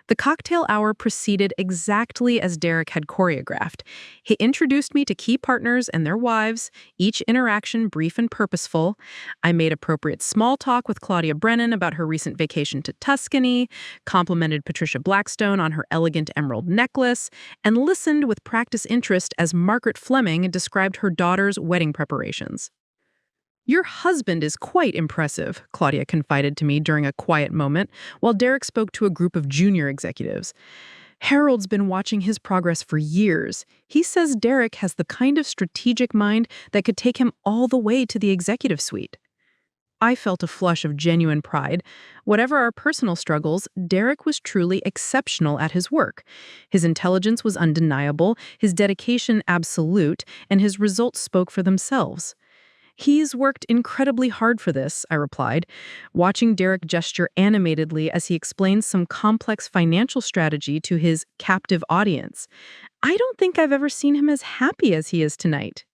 The cocktail hour proceeded exactly as Derek had choreographed. He introduced me to key partners and their wives, each interaction brief and purposeful. I made appropriate small talk with Claudia Brennan about her recent vacation to Tuscany, complimented Patricia Blackstone on her elegant emerald necklace, and listened with practiced interest as Margaret Fleming described her daughter's wedding preparations. "Your husband is quite impressive," Claudia confided to me during a quiet moment, while Derek spoke to a group of junior executives. "Harold's been watching his progress for years. He says Derek has the kind of strategic mind that could take him all the way to the executive suite." I felt a flush of genuine pride. Whatever our personal struggles, Derek was truly exceptional at his work. His intelligence was undeniable, his dedication absolute, and his results spoke for themselves. He's worked incredibly hard for this, I replied, watching Derek gesture animatedly as he explains some complex financial strategy to his captive audience. I don't think I've ever seen him as happy as he is tonight.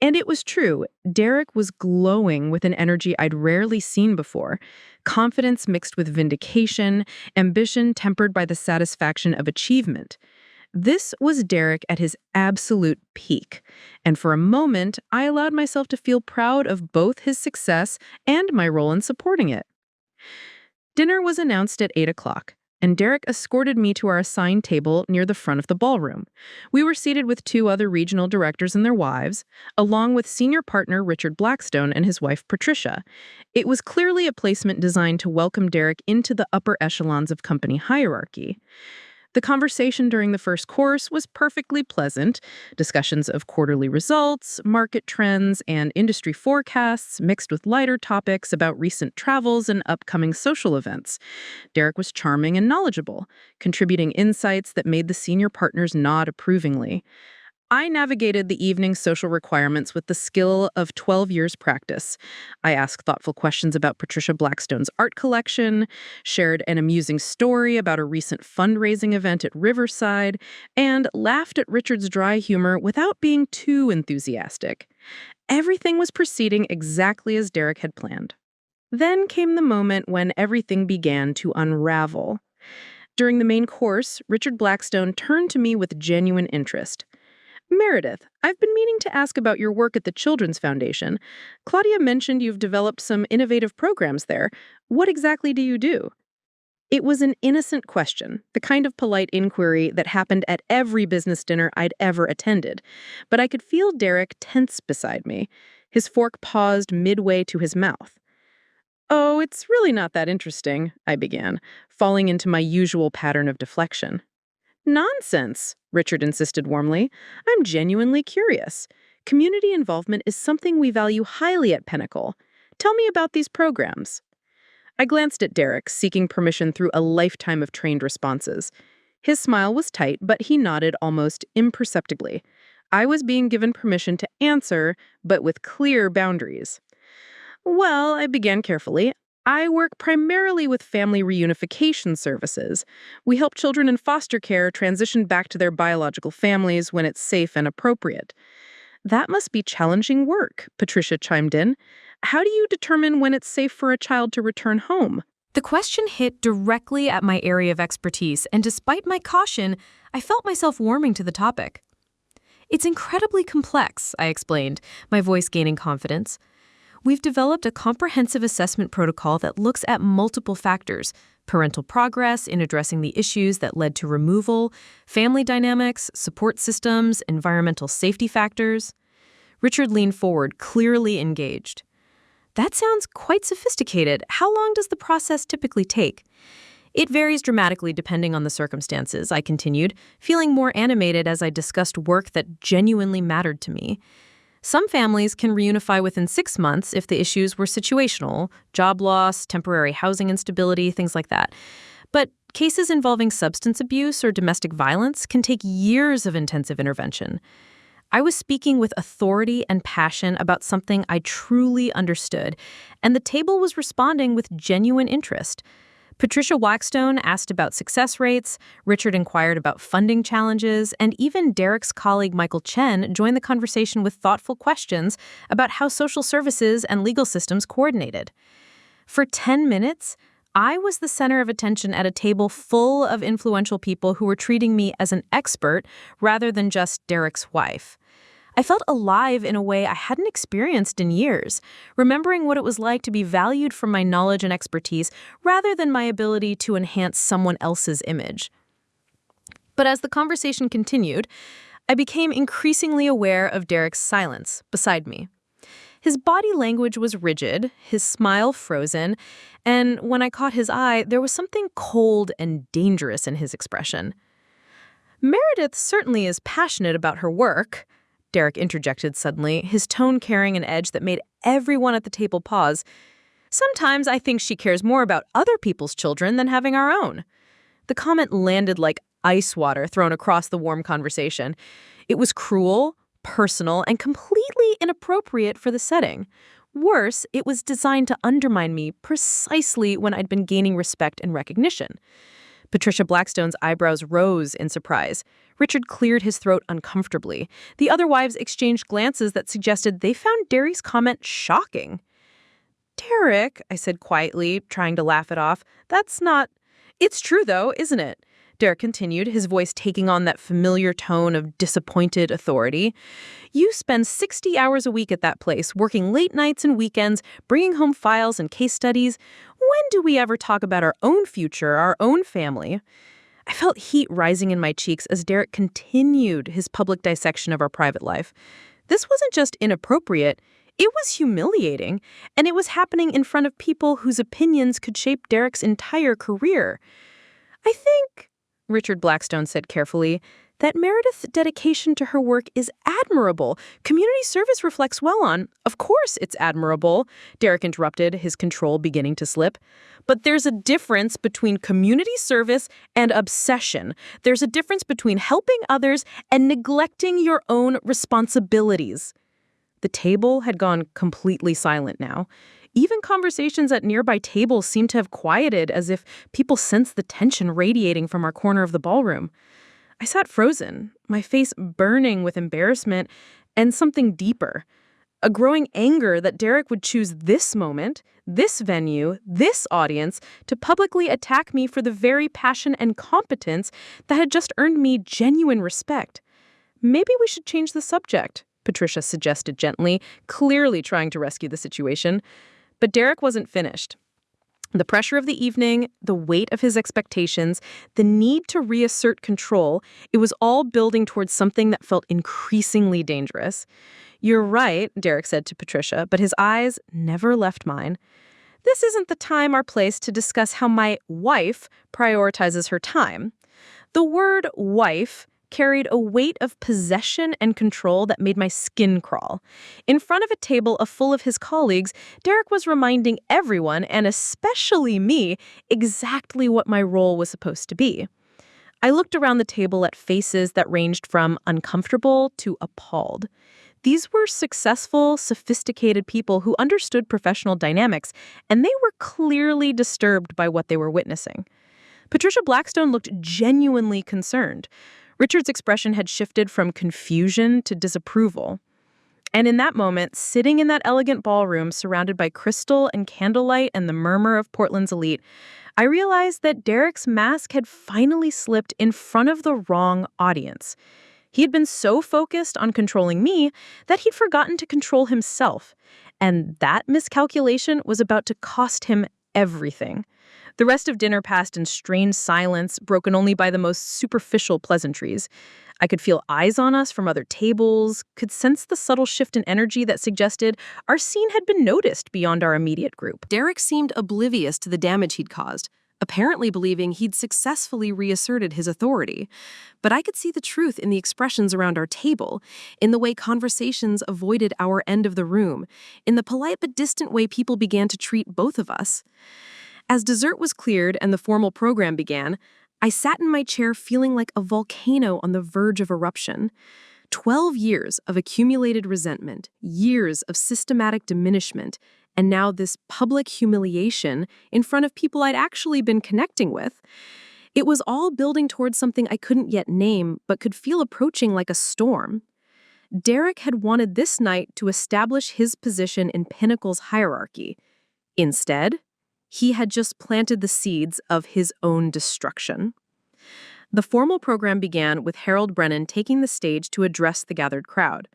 And it was true. Derek was glowing with an energy I'd rarely seen before. Confidence mixed with vindication, ambition tempered by the satisfaction of achievement. This was Derek at his absolute peak. And for a moment, I allowed myself to feel proud of both his success and my role in supporting it. Dinner was announced at 8 o'clock, and Derek escorted me to our assigned table near the front of the ballroom. We were seated with two other regional directors and their wives, along with senior partner Richard Blackstone and his wife Patricia. It was clearly a placement designed to welcome Derek into the upper echelons of company hierarchy. The conversation during the first course was perfectly pleasant. Discussions of quarterly results, market trends, and industry forecasts mixed with lighter topics about recent travels and upcoming social events. Derek was charming and knowledgeable, contributing insights that made the senior partners nod approvingly. I navigated the evening's social requirements with the skill of 12 years' practice. I asked thoughtful questions about Patricia Blackstone's art collection, shared an amusing story about a recent fundraising event at Riverside, and laughed at Richard's dry humor without being too enthusiastic. Everything was proceeding exactly as Derek had planned. Then came the moment when everything began to unravel. During the main course, Richard Blackstone turned to me with genuine interest. Meredith, I've been meaning to ask about your work at the Children's Foundation. Claudia mentioned you've developed some innovative programs there. What exactly do you do? It was an innocent question, the kind of polite inquiry that happened at every business dinner I'd ever attended. But I could feel Derek tense beside me. His fork paused midway to his mouth. Oh, it's really not that interesting, I began, falling into my usual pattern of deflection. Nonsense, Richard insisted warmly. I'm genuinely curious. Community involvement is something we value highly at Pinnacle. Tell me about these programs. I glanced at Derek, seeking permission through a lifetime of trained responses. His smile was tight, but he nodded almost imperceptibly. I was being given permission to answer, but with clear boundaries. Well, I began carefully. I work primarily with family reunification services. We help children in foster care transition back to their biological families when it's safe and appropriate. That must be challenging work, Patricia chimed in. How do you determine when it's safe for a child to return home? The question hit directly at my area of expertise, and despite my caution, I felt myself warming to the topic. It's incredibly complex, I explained, my voice gaining confidence. We've developed a comprehensive assessment protocol that looks at multiple factors: parental progress in addressing the issues that led to removal, family dynamics, support systems, environmental safety factors. Richard leaned forward, clearly engaged. That sounds quite sophisticated. How long does the process typically take? It varies dramatically depending on the circumstances, I continued, feeling more animated as I discussed work that genuinely mattered to me. Some families can reunify within 6 months if the issues were situational, job loss, temporary housing instability, things like that. But cases involving substance abuse or domestic violence can take years of intensive intervention. I was speaking with authority and passion about something I truly understood, and the table was responding with genuine interest. Patricia Blackstone asked about success rates, Richard inquired about funding challenges, and even Derek's colleague Michael Chen joined the conversation with thoughtful questions about how social services and legal systems coordinated. For 10 minutes, I was the center of attention at a table full of influential people who were treating me as an expert rather than just Derek's wife. I felt alive in a way I hadn't experienced in years, remembering what it was like to be valued for my knowledge and expertise rather than my ability to enhance someone else's image. But as the conversation continued, I became increasingly aware of Derek's silence beside me. His body language was rigid, his smile frozen, and when I caught his eye, there was something cold and dangerous in his expression. Meredith certainly is passionate about her work, Derek interjected suddenly, his tone carrying an edge that made everyone at the table pause. Sometimes I think she cares more about other people's children than having our own. The comment landed like ice water thrown across the warm conversation. It was cruel, personal, and completely inappropriate for the setting. Worse, it was designed to undermine me precisely when I'd been gaining respect and recognition. Patricia Blackstone's eyebrows rose in surprise. Richard cleared his throat uncomfortably. The other wives exchanged glances that suggested they found Derry's comment shocking. "Derek," I said quietly, trying to laugh it off, "that's not—" "It's true, though, isn't it?" Derek continued, his voice taking on that familiar tone of disappointed authority. "You spend 60 hours a week at that place, working late nights and weekends, bringing home files and case studies. When do we ever talk about our own future, our own family?" I felt heat rising in my cheeks as Derek continued his public dissection of our private life. This wasn't just inappropriate. It was humiliating, and it was happening in front of people whose opinions could shape Derek's entire career. "I think," Richard Blackstone said carefully, "that Meredith's dedication to her work is admirable. Community service reflects well on—" "Of course it's admirable," Derek interrupted, his control beginning to slip. "But there's a difference between community service and obsession. There's a difference between helping others and neglecting your own responsibilities." The table had gone completely silent now. Even conversations at nearby tables seemed to have quieted, as if people sensed the tension radiating from our corner of the ballroom. I sat frozen, my face burning with embarrassment and something deeper. A growing anger that Derek would choose this moment, this venue, this audience to publicly attack me for the very passion and competence that had just earned me genuine respect. "Maybe we should change the subject," Patricia suggested gently, clearly trying to rescue the situation. But Derek wasn't finished. The pressure of the evening, the weight of his expectations, the need to reassert control, it was all building towards something that felt increasingly dangerous. "You're right," Derek said to Patricia, but his eyes never left mine. "This isn't the time or place to discuss how my wife prioritizes her time." The word wife carried a weight of possession and control that made my skin crawl. In front of a table full of his colleagues, Derek was reminding everyone, and especially me, exactly what my role was supposed to be. I looked around the table at faces that ranged from uncomfortable to appalled. These were successful, sophisticated people who understood professional dynamics, and they were clearly disturbed by what they were witnessing. Patricia Blackstone looked genuinely concerned. Richard's expression had shifted from confusion to disapproval. And in that moment, sitting in that elegant ballroom surrounded by crystal and candlelight and the murmur of Portland's elite, I realized that Derek's mask had finally slipped in front of the wrong audience. He had been so focused on controlling me that he'd forgotten to control himself. And that miscalculation was about to cost him everything. The rest of dinner passed in strained silence, broken only by the most superficial pleasantries. I could feel eyes on us from other tables, could sense the subtle shift in energy that suggested our scene had been noticed beyond our immediate group. Derek seemed oblivious to the damage he'd caused, apparently believing he'd successfully reasserted his authority. But I could see the truth in the expressions around our table, in the way conversations avoided our end of the room, in the polite but distant way people began to treat both of us. As dessert was cleared and the formal program began, I sat in my chair feeling like a volcano on the verge of eruption. 12 years of accumulated resentment, years of systematic diminishment, and now this public humiliation in front of people I'd actually been connecting with. It was all building towards something I couldn't yet name, but could feel approaching like a storm. Derek had wanted this night to establish his position in Pinnacle's hierarchy. Instead, he had just planted the seeds of his own destruction. The formal program began with Harold Brennan taking the stage to address the gathered crowd.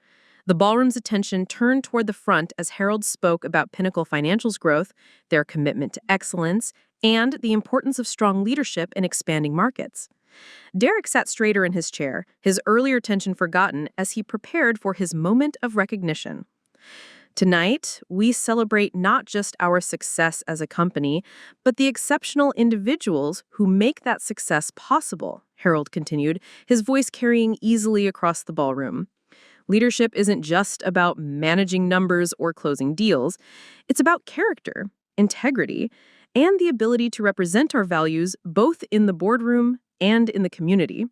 The ballroom's attention turned toward the front as Harold spoke about Pinnacle Financial's growth, their commitment to excellence, and the importance of strong leadership in expanding markets. Derek sat straighter in his chair, his earlier tension forgotten as he prepared for his moment of recognition. Tonight, we celebrate not just our success as a company, but the exceptional individuals who make that success possible, Harold continued, his voice carrying easily across the ballroom. Leadership isn't just about managing numbers or closing deals. It's about character. integrity, and the ability to represent our values both in the boardroom and in the community.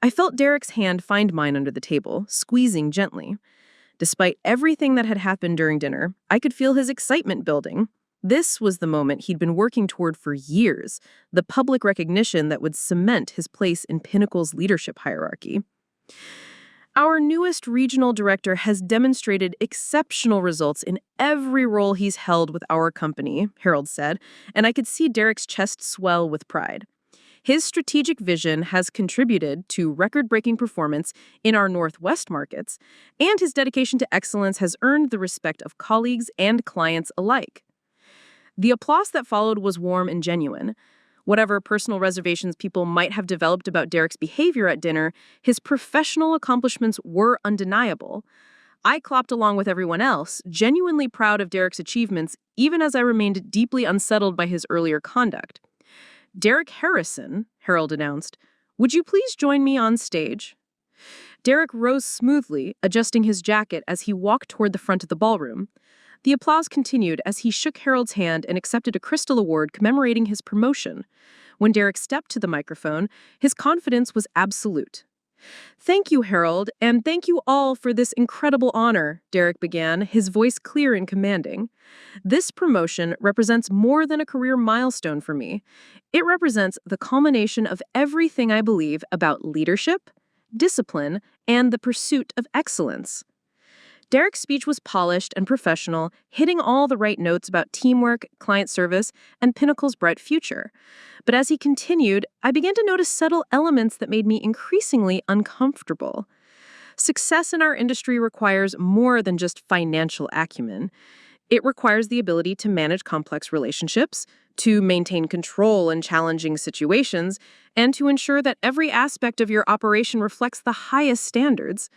I felt Derek's hand find mine under the table, squeezing gently. Despite everything that had happened during dinner, I could feel his excitement building. This was the moment he'd been working toward for years, the public recognition that would cement his place in Pinnacle's leadership hierarchy. Our newest regional director has demonstrated exceptional results in every role he's held with our company, Harold said, and I could see Derek's chest swell with pride. His strategic vision has contributed to record-breaking performance in our Northwest markets, and his dedication to excellence has earned the respect of colleagues and clients alike. The applause that followed was warm and genuine. Whatever personal reservations people might have developed about Derek's behavior at dinner, his professional accomplishments were undeniable. I clapped along with everyone else, genuinely proud of Derek's achievements, even as I remained deeply unsettled by his earlier conduct. "Derek Harrison," Harold announced, "would you please join me on stage?" Derek rose smoothly, adjusting his jacket as he walked toward the front of the ballroom. The applause continued as he shook Harold's hand and accepted a crystal award commemorating his promotion. When Derek stepped to the microphone, his confidence was absolute. "Thank you, Harold, and thank you all for this incredible honor," Derek began, his voice clear and commanding. "This promotion represents more than a career milestone for me. It represents the culmination of everything I believe about leadership, discipline, and the pursuit of excellence." Derek's speech was polished and professional, hitting all the right notes about teamwork, client service, and Pinnacle's bright future. But as he continued, I began to notice subtle elements that made me increasingly uncomfortable. Success in our industry requires more than just financial acumen. It requires the ability to manage complex relationships, to maintain control in challenging situations, and to ensure that every aspect of your operation reflects the highest standards.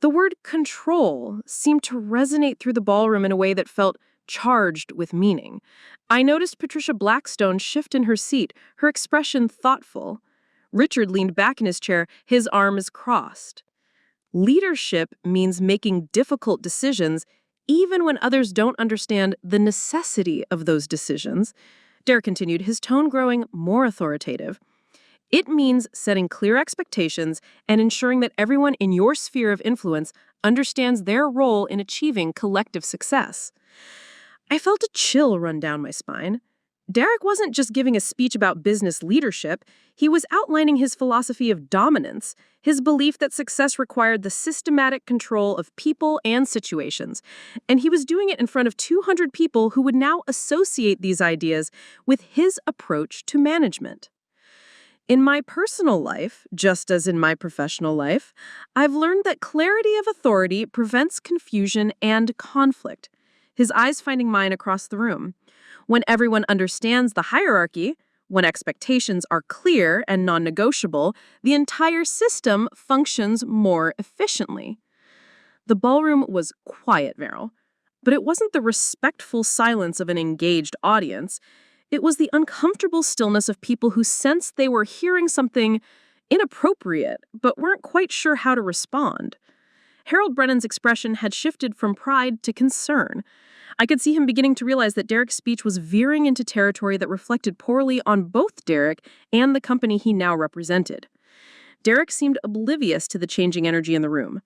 The word control seemed to resonate through the ballroom in a way that felt charged with meaning. I noticed Patricia Blackstone shift in her seat, her expression thoughtful. Richard leaned back in his chair, his arms crossed. Leadership means making difficult decisions, even when others don't understand the necessity of those decisions. Derek continued, his tone growing more authoritative. It means setting clear expectations and ensuring that everyone in your sphere of influence understands their role in achieving collective success. I felt a chill run down my spine. Derek wasn't just giving a speech about business leadership, he was outlining his philosophy of dominance, his belief that success required the systematic control of people and situations, and he was doing it in front of 200 people who would now associate these ideas with his approach to management. In my personal life, just as in my professional life, I've learned that clarity of authority prevents confusion and conflict. His eyes finding mine across the room. When everyone understands the hierarchy, when expectations are clear and non-negotiable, the entire system functions more efficiently. The ballroom was quiet, Meryl, but it wasn't the respectful silence of an engaged audience. It was the uncomfortable stillness of people who sensed they were hearing something inappropriate, but weren't quite sure how to respond. Harold Brennan's expression had shifted from pride to concern. I could see him beginning to realize that Derek's speech was veering into territory that reflected poorly on both Derek and the company he now represented. Derek seemed oblivious to the changing energy in the room.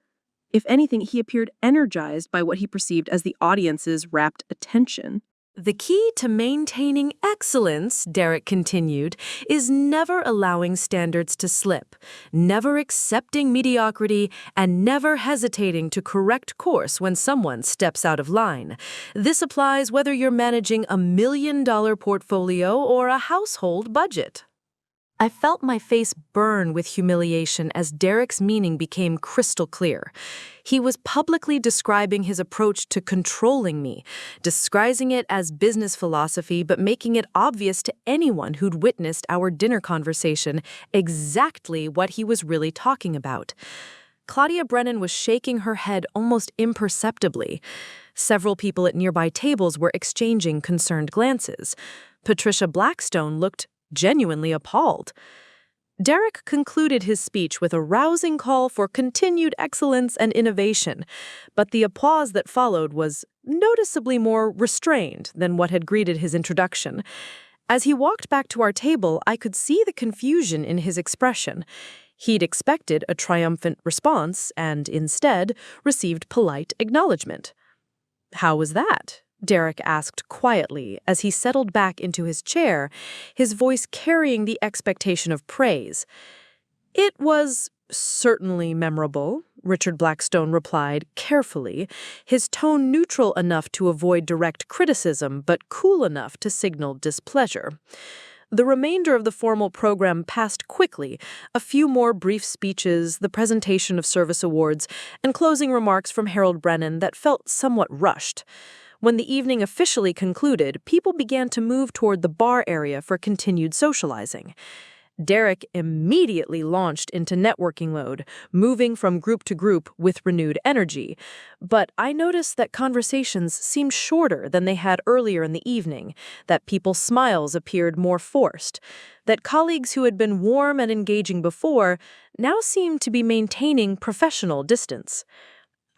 If anything, he appeared energized by what he perceived as the audience's rapt attention. The key to maintaining excellence, Derek continued, is never allowing standards to slip, never accepting mediocrity, and never hesitating to correct course when someone steps out of line. This applies whether you're managing a $1 million portfolio or a household budget. I felt my face burn with humiliation as Derek's meaning became crystal clear. He was publicly describing his approach to controlling me, disguising it as business philosophy but making it obvious to anyone who'd witnessed our dinner conversation exactly what he was really talking about. Claudia Brennan was shaking her head almost imperceptibly. Several people at nearby tables were exchanging concerned glances. Patricia Blackstone looked genuinely appalled. Derek concluded his speech with a rousing call for continued excellence and innovation, but the applause that followed was noticeably more restrained than what had greeted his introduction. As he walked back to our table, I could see the confusion in his expression. He'd expected a triumphant response and, instead, received polite acknowledgement. "How was that?" Derek asked quietly as he settled back into his chair, his voice carrying the expectation of praise. "It was certainly memorable," Richard Blackstone replied carefully, his tone neutral enough to avoid direct criticism but cool enough to signal displeasure. The remainder of the formal program passed quickly, a few more brief speeches, the presentation of service awards, and closing remarks from Harold Brennan that felt somewhat rushed. When the evening officially concluded, people began to move toward the bar area for continued socializing. Derek immediately launched into networking mode, moving from group to group with renewed energy. But I noticed that conversations seemed shorter than they had earlier in the evening, that people's smiles appeared more forced, that colleagues who had been warm and engaging before now seemed to be maintaining professional distance.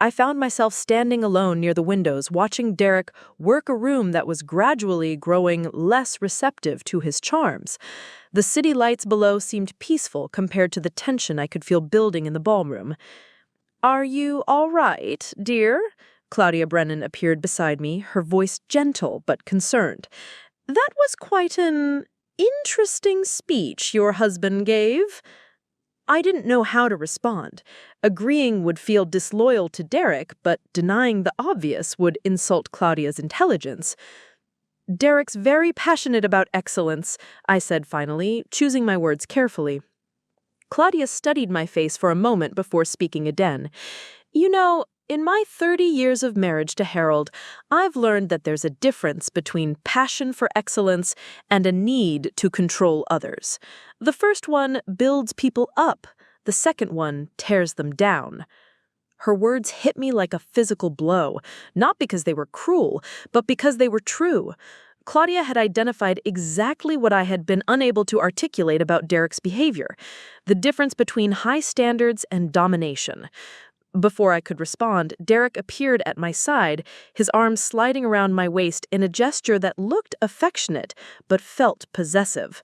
I found myself standing alone near the windows, watching Derek work a room that was gradually growing less receptive to his charms. The city lights below seemed peaceful compared to the tension I could feel building in the ballroom. "Are you all right, dear?" Claudia Brennan appeared beside me, her voice gentle but concerned. "That was quite an interesting speech your husband gave." I didn't know how to respond. Agreeing would feel disloyal to Derek, but denying the obvious would insult Claudia's intelligence. "Derek's very passionate about excellence," I said finally, choosing my words carefully. Claudia studied my face for a moment before speaking again. "You know, in my 30 years of marriage to Harold, I've learned that there's a difference between passion for excellence and a need to control others. The first one builds people up. The second one tears them down." Her words hit me like a physical blow, not because they were cruel, but because they were true. Claudia had identified exactly what I had been unable to articulate about Derek's behavior, the difference between high standards and domination. Before I could respond, Derek appeared at my side, his arms sliding around my waist in a gesture that looked affectionate but felt possessive.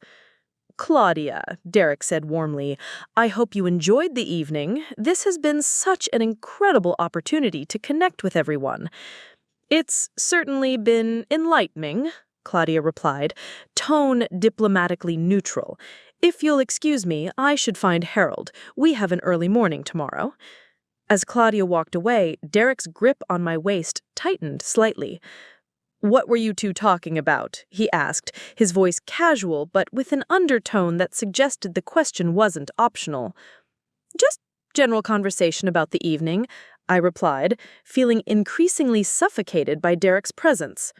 "Claudia," Derek said warmly, "I hope you enjoyed the evening. This has been such an incredible opportunity to connect with everyone." "It's certainly been enlightening," Claudia replied, tone diplomatically neutral. "If you'll excuse me, I should find Harold. We have an early morning tomorrow." As Claudia walked away, Derek's grip on my waist tightened slightly. "What were you two talking about?" he asked, his voice casual but with an undertone that suggested the question wasn't optional. "Just general conversation about the evening," I replied, feeling increasingly suffocated by Derek's presence.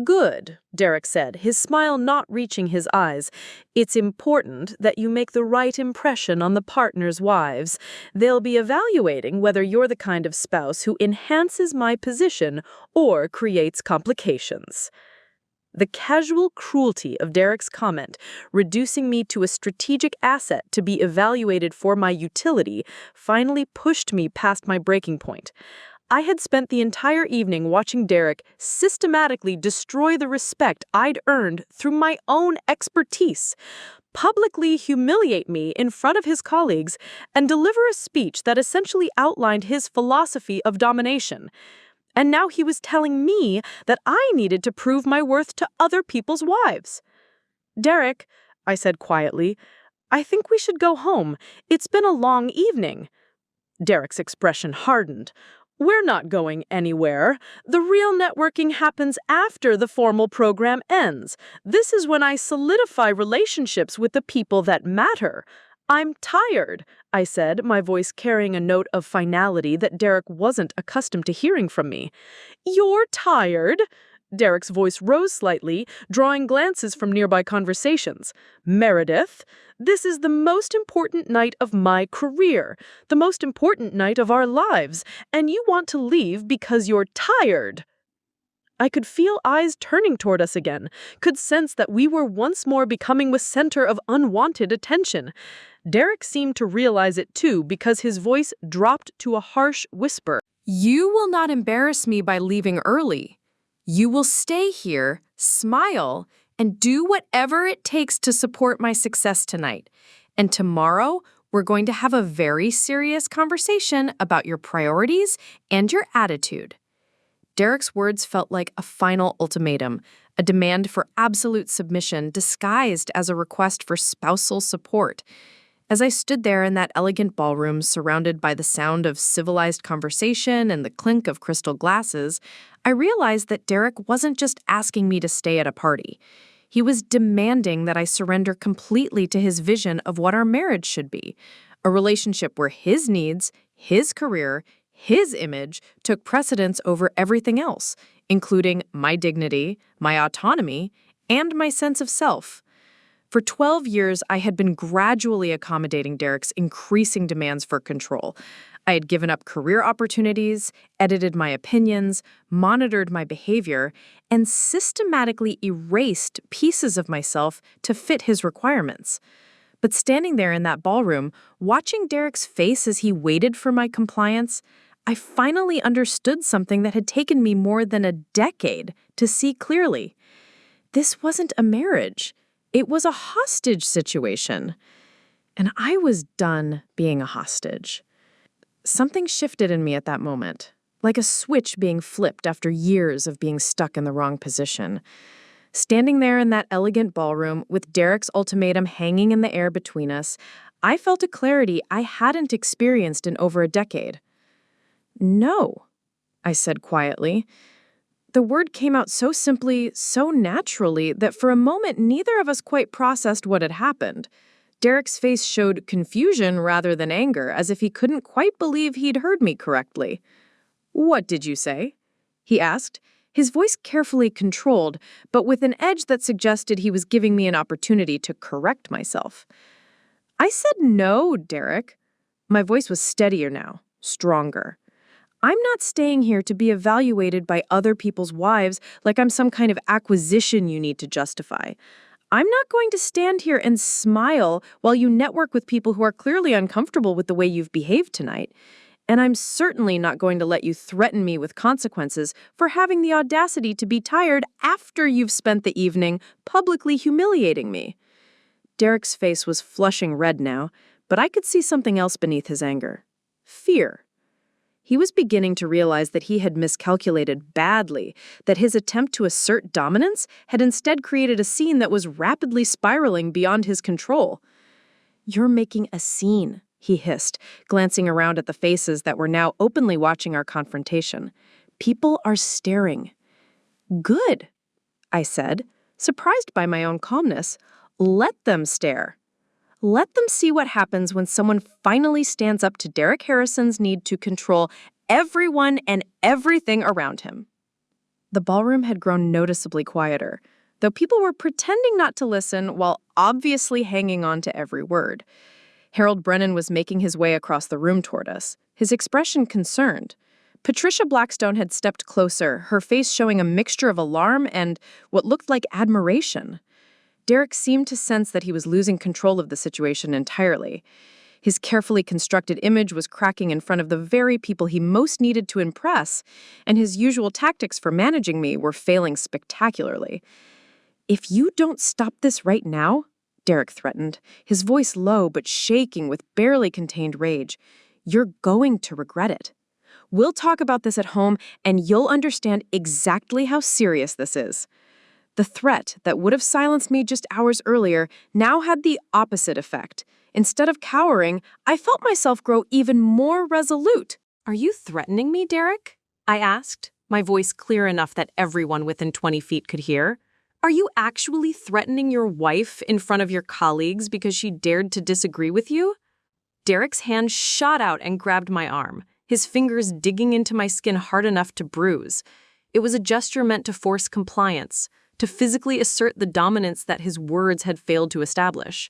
"Good," Derek said, his smile not reaching his eyes. "It's important that you make the right impression on the partner's wives. They'll be evaluating whether you're the kind of spouse who enhances my position or creates complications." The casual cruelty of Derek's comment, reducing me to a strategic asset to be evaluated for my utility, finally pushed me past my breaking point. I had spent the entire evening watching Derek systematically destroy the respect I'd earned through my own expertise, publicly humiliate me in front of his colleagues, and deliver a speech that essentially outlined his philosophy of domination. And now he was telling me that I needed to prove my worth to other people's wives. "Derek," I said quietly, "I think we should go home. It's been a long evening." Derek's expression hardened. "We're not going anywhere. The real networking happens after the formal program ends. This is when I solidify relationships with the people that matter. I'm tired," I said, my voice carrying a note of finality that Derek wasn't accustomed to hearing from me. "You're tired?" Derek's voice rose slightly, drawing glances from nearby conversations. "Meredith, this is the most important night of my career, the most important night of our lives, and you want to leave because you're tired." I could feel eyes turning toward us again, could sense that we were once more becoming the center of unwanted attention. Derek seemed to realize it too because his voice dropped to a harsh whisper. You will not embarrass me by leaving early. You will stay here, smile, and do whatever it takes to support my success tonight. And tomorrow, we're going to have a very serious conversation about your priorities and your attitude. Derek's words felt like a final ultimatum, a demand for absolute submission disguised as a request for spousal support. As I stood there in that elegant ballroom surrounded by the sound of civilized conversation and the clink of crystal glasses, I realized that Derek wasn't just asking me to stay at a party. He was demanding that I surrender completely to his vision of what our marriage should be, a relationship where his needs, his career, his image took precedence over everything else, including my dignity, my autonomy, and my sense of self. For 12 years, I had been gradually accommodating Derek's increasing demands for control. I had given up career opportunities, edited my opinions, monitored my behavior, and systematically erased pieces of myself to fit his requirements. But standing there in that ballroom, watching Derek's face as he waited for my compliance, I finally understood something that had taken me more than a decade to see clearly. This wasn't a marriage. It was a hostage situation. And I was done being a hostage. Something shifted in me at that moment, like a switch being flipped after years of being stuck in the wrong position. Standing there in that elegant ballroom with Derek's ultimatum hanging in the air between us, I felt a clarity I hadn't experienced in over a decade. No, I said quietly. The word came out so simply, so naturally, that for a moment neither of us quite processed what had happened. Derek's face showed confusion rather than anger, as if he couldn't quite believe he'd heard me correctly. "What did you say?" he asked, his voice carefully controlled, but with an edge that suggested he was giving me an opportunity to correct myself. I said no, Derek. My voice was steadier now, stronger. I'm not staying here to be evaluated by other people's wives like I'm some kind of acquisition you need to justify. I'm not going to stand here and smile while you network with people who are clearly uncomfortable with the way you've behaved tonight. And I'm certainly not going to let you threaten me with consequences for having the audacity to be tired after you've spent the evening publicly humiliating me. Derek's face was flushing red now, but I could see something else beneath his anger. Fear. He was beginning to realize that he had miscalculated badly, that his attempt to assert dominance had instead created a scene that was rapidly spiraling beyond his control. "You're making a scene," he hissed, glancing around at the faces that were now openly watching our confrontation. "People are staring." "Good," I said, surprised by my own calmness. "Let them stare. Let them see what happens when someone finally stands up to Derek Harrison's need to control everyone and everything around him." The ballroom had grown noticeably quieter, though people were pretending not to listen while obviously hanging on to every word. Harold Brennan was making his way across the room toward us, his expression concerned. Patricia Blackstone had stepped closer, her face showing a mixture of alarm and what looked like admiration. Derek seemed to sense that he was losing control of the situation entirely. His carefully constructed image was cracking in front of the very people he most needed to impress, and his usual tactics for managing me were failing spectacularly. "If you don't stop this right now," Derek threatened, his voice low but shaking with barely contained rage, "you're going to regret it. We'll talk about this at home, and you'll understand exactly how serious this is." The threat that would have silenced me just hours earlier now had the opposite effect. Instead of cowering, I felt myself grow even more resolute. "Are you threatening me, Derek?" I asked, my voice clear enough that everyone within 20 feet could hear. "Are you actually threatening your wife in front of your colleagues because she dared to disagree with you?" Derek's hand shot out and grabbed my arm, his fingers digging into my skin hard enough to bruise. It was a gesture meant to force compliance, to physically assert the dominance that his words had failed to establish.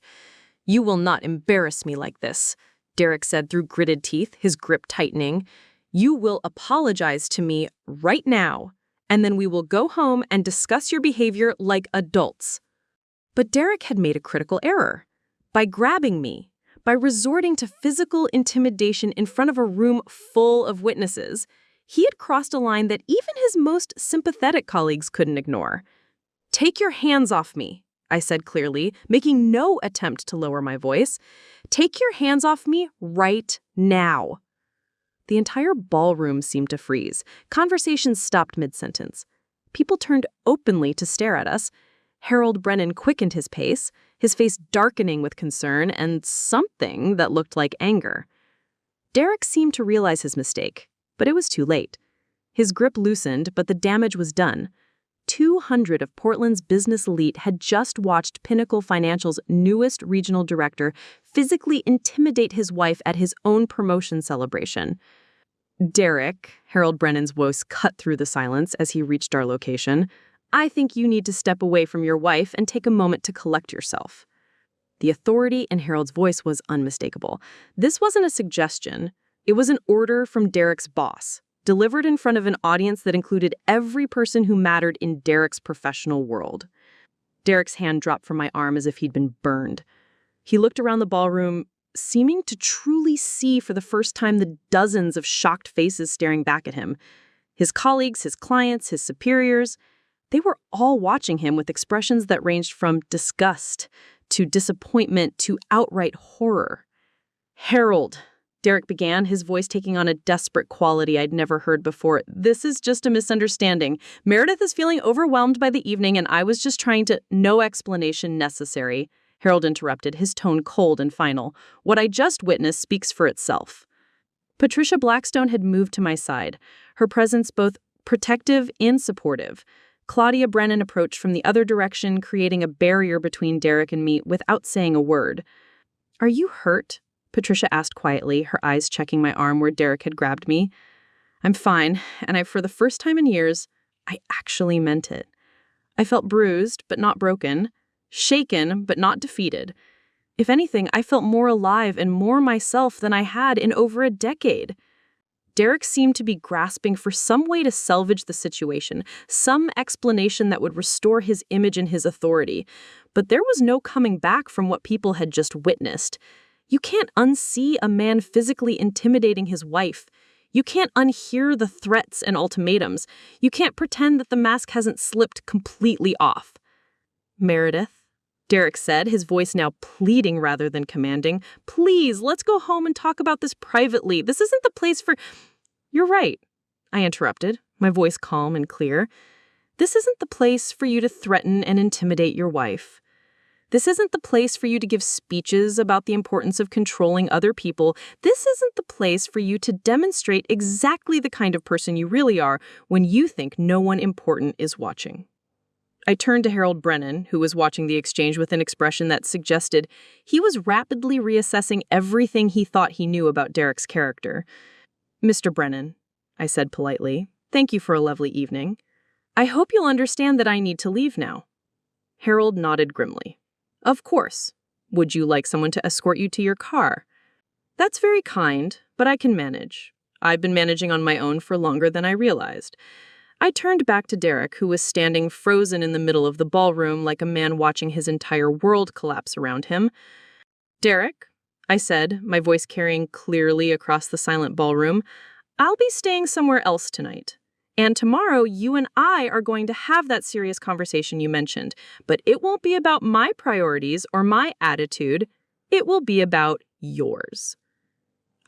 "You will not embarrass me like this," Derek said through gritted teeth, his grip tightening. "You will apologize to me right now, and then we will go home and discuss your behavior like adults." But Derek had made a critical error. By grabbing me, by by resorting to physical intimidation in front of a room full of witnesses. He had crossed a line that even his most sympathetic colleagues couldn't ignore. "Take your hands off me," I said clearly, making no attempt to lower my voice. "Take your hands off me right now." The entire ballroom seemed to freeze. Conversations stopped mid-sentence. People turned openly to stare at us. Harold Brennan quickened his pace, his face darkening with concern and something that looked like anger. Derek seemed to realize his mistake, but it was too late. His grip loosened, but the damage was done. 200 of Portland's business elite had just watched Pinnacle Financial's newest regional director physically intimidate his wife at his own promotion celebration. "Derek," Harold Brennan's voice cut through the silence as he reached our location, "I think you need to step away from your wife and take a moment to collect yourself." The authority in Harold's voice was unmistakable. This wasn't a suggestion. It was an order from Derek's boss, delivered in front of an audience that included every person who mattered in Derek's professional world. Derek's hand dropped from my arm as if he'd been burned. He looked around the ballroom, seeming to truly see for the first time the dozens of shocked faces staring back at him. His colleagues, his clients, his superiors, they were all watching him with expressions that ranged from disgust to disappointment to outright horror. "Harold," Derek began, his voice taking on a desperate quality I'd never heard before. "This is just a misunderstanding. Meredith is feeling overwhelmed by the evening, and I was just trying to—" "No explanation necessary," Harold interrupted, his tone cold and final. "What I just witnessed speaks for itself." Patricia Blackstone had moved to my side, her presence both protective and supportive. Claudia Brennan approached from the other direction, creating a barrier between Derek and me without saying a word. "Are you hurt?" Patricia asked quietly, her eyes checking my arm where Derek had grabbed me. "I'm fine, and for the first time in years, I actually meant it. I felt bruised, but not broken, shaken, but not defeated. If anything, I felt more alive and more myself than I had in over a decade." Derek seemed to be grasping for some way to salvage the situation, some explanation that would restore his image and his authority. But there was no coming back from what people had just witnessed. You can't unsee a man physically intimidating his wife. You can't unhear the threats and ultimatums. You can't pretend that the mask hasn't slipped completely off. "Meredith," Derek said, his voice now pleading rather than commanding, "please, let's go home and talk about this privately. This isn't the place for—" "You're right," I interrupted, my voice calm and clear. "This isn't the place for you to threaten and intimidate your wife. This isn't the place for you to give speeches about the importance of controlling other people. This isn't the place for you to demonstrate exactly the kind of person you really are when you think no one important is watching." I turned to Harold Brennan, who was watching the exchange with an expression that suggested he was rapidly reassessing everything he thought he knew about Derek's character. "Mr. Brennan," I said politely, "thank you for a lovely evening. I hope you'll understand that I need to leave now." Harold nodded grimly. "Of course. Would you like someone to escort you to your car?" "That's very kind, but I can manage. I've been managing on my own for longer than I realized." I turned back to Derek, who was standing frozen in the middle of the ballroom like a man watching his entire world collapse around him. "Derek," I said, my voice carrying clearly across the silent ballroom, "I'll be staying somewhere else tonight. And tomorrow, you and I are going to have that serious conversation you mentioned. But it won't be about my priorities or my attitude. It will be about yours."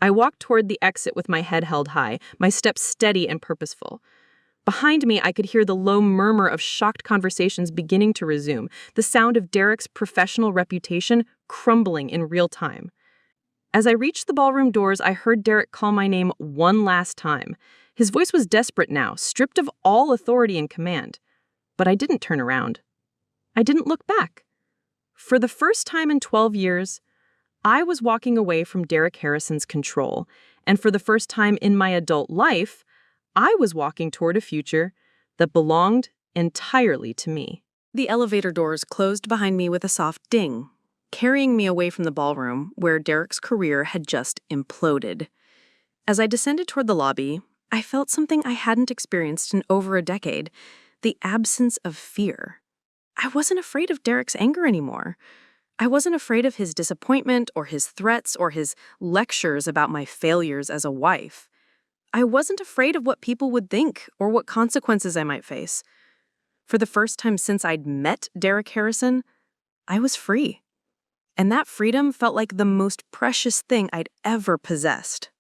I walked toward the exit with my head held high, my steps steady and purposeful. Behind me, I could hear the low murmur of shocked conversations beginning to resume, the sound of Derek's professional reputation crumbling in real time. As I reached the ballroom doors, I heard Derek call my name one last time. His voice was desperate now, stripped of all authority and command. But I didn't turn around. I didn't look back. For the first time in 12 years, I was walking away from Derek Harrison's control, and for the first time in my adult life, I was walking toward a future that belonged entirely to me. The elevator doors closed behind me with a soft ding, carrying me away from the ballroom where Derek's career had just imploded. As I descended toward the lobby, I felt something I hadn't experienced in over a decade, the absence of fear. I wasn't afraid of Derek's anger anymore. I wasn't afraid of his disappointment or his threats or his lectures about my failures as a wife. I wasn't afraid of what people would think or what consequences I might face. For the first time since I'd met Derek Harrison, I was free. And that freedom felt like the most precious thing I'd ever possessed.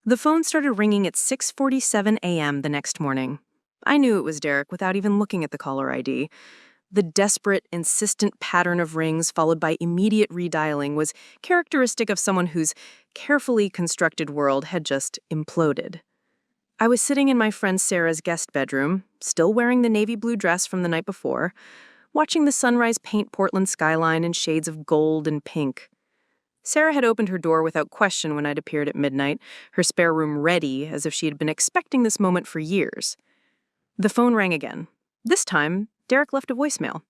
The phone started ringing at 6:47 a.m. the next morning. I knew it was Derek without even looking at the caller ID. The desperate, insistent pattern of rings followed by immediate redialing was characteristic of someone whose carefully constructed world had just imploded. I was sitting in my friend Sarah's guest bedroom, still wearing the navy blue dress from the night before, watching the sunrise paint Portland skyline in shades of gold and pink. Sarah had opened her door without question when I'd appeared at midnight, her spare room ready as if she had been expecting this moment for years. The phone rang again. This time, Derek left a voicemail.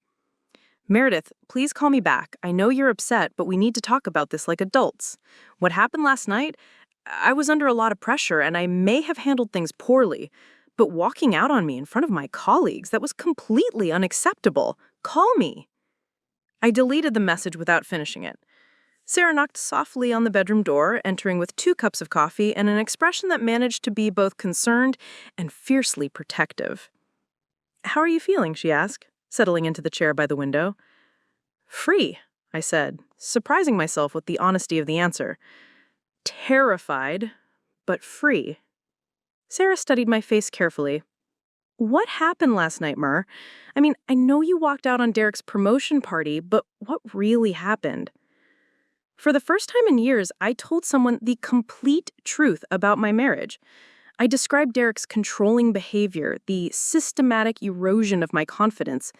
"Meredith, please call me back. I know you're upset, but we need to talk about this like adults. What happened last night? I was under a lot of pressure, and I may have handled things poorly. But walking out on me in front of my colleagues, that was completely unacceptable. Call me." I deleted the message without finishing it. Sarah knocked softly on the bedroom door, entering with 2 cups of coffee and an expression that managed to be both concerned and fiercely protective. "How are you feeling?" she asked, settling into the chair by the window. "Free," I said, surprising myself with the honesty of the answer. "Terrified, but free." Sarah studied my face carefully. "What happened last night, Mer? I mean, I know you walked out on Derek's promotion party, but what really happened?" For the first time in years, I told someone the complete truth about my marriage. I described Derek's controlling behavior, the systematic erosion of my confidence,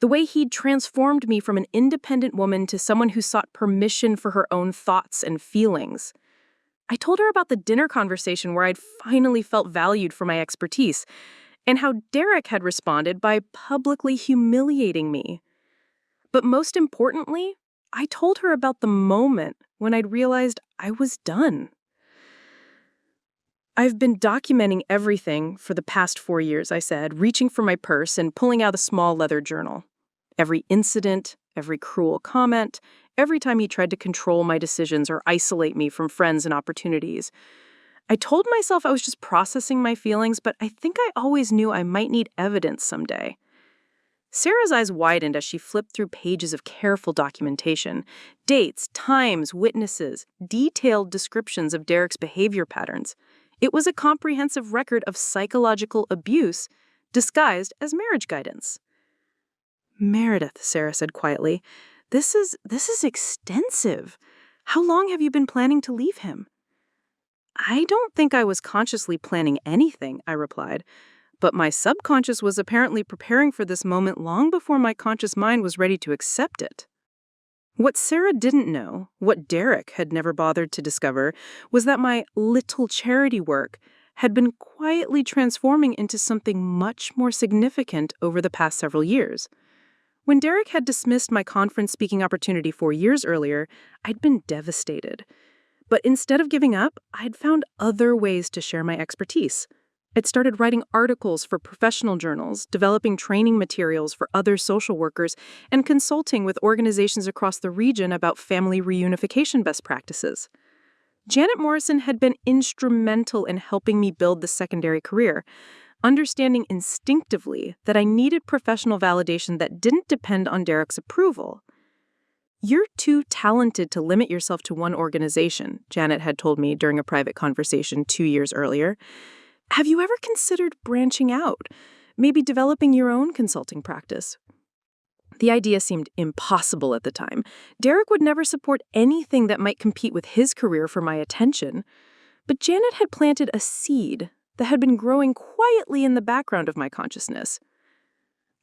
the way he'd transformed me from an independent woman to someone who sought permission for her own thoughts and feelings. I told her about the dinner conversation where I'd finally felt valued for my expertise, and how Derek had responded by publicly humiliating me. But most importantly, I told her about the moment when I'd realized I was done. "I've been documenting everything for the past 4 years," I said, reaching for my purse and pulling out a small leather journal. Every incident, every cruel comment, every time he tried to control my decisions or isolate me from friends and opportunities. I told myself I was just processing my feelings, but I think I always knew I might need evidence someday. Sarah's eyes widened as she flipped through pages of careful documentation, dates, times, witnesses, detailed descriptions of Derek's behavior patterns. It was a comprehensive record of psychological abuse disguised as marriage guidance. "Meredith," Sarah said quietly, this is extensive. How long have you been planning to leave him?" "I don't think I was consciously planning anything," I replied, but my subconscious was apparently preparing for this moment long before my conscious mind was ready to accept it. What Sarah didn't know, what Derek had never bothered to discover, was that my little charity work had been quietly transforming into something much more significant over the past several years. When Derek had dismissed my conference speaking opportunity 4 years earlier, I'd been devastated. But instead of giving up, I'd found other ways to share my expertise. I'd started writing articles for professional journals, developing training materials for other social workers, and consulting with organizations across the region about family reunification best practices. Janet Morrison had been instrumental in helping me build the secondary career, understanding instinctively that I needed professional validation that didn't depend on Derek's approval. "You're too talented to limit yourself to one organization," Janet had told me during a private conversation 2 years earlier. "Have you ever considered branching out, maybe developing your own consulting practice?" The idea seemed impossible at the time. Derek would never support anything that might compete with his career for my attention. But Janet had planted a seed that had been growing quietly in the background of my consciousness.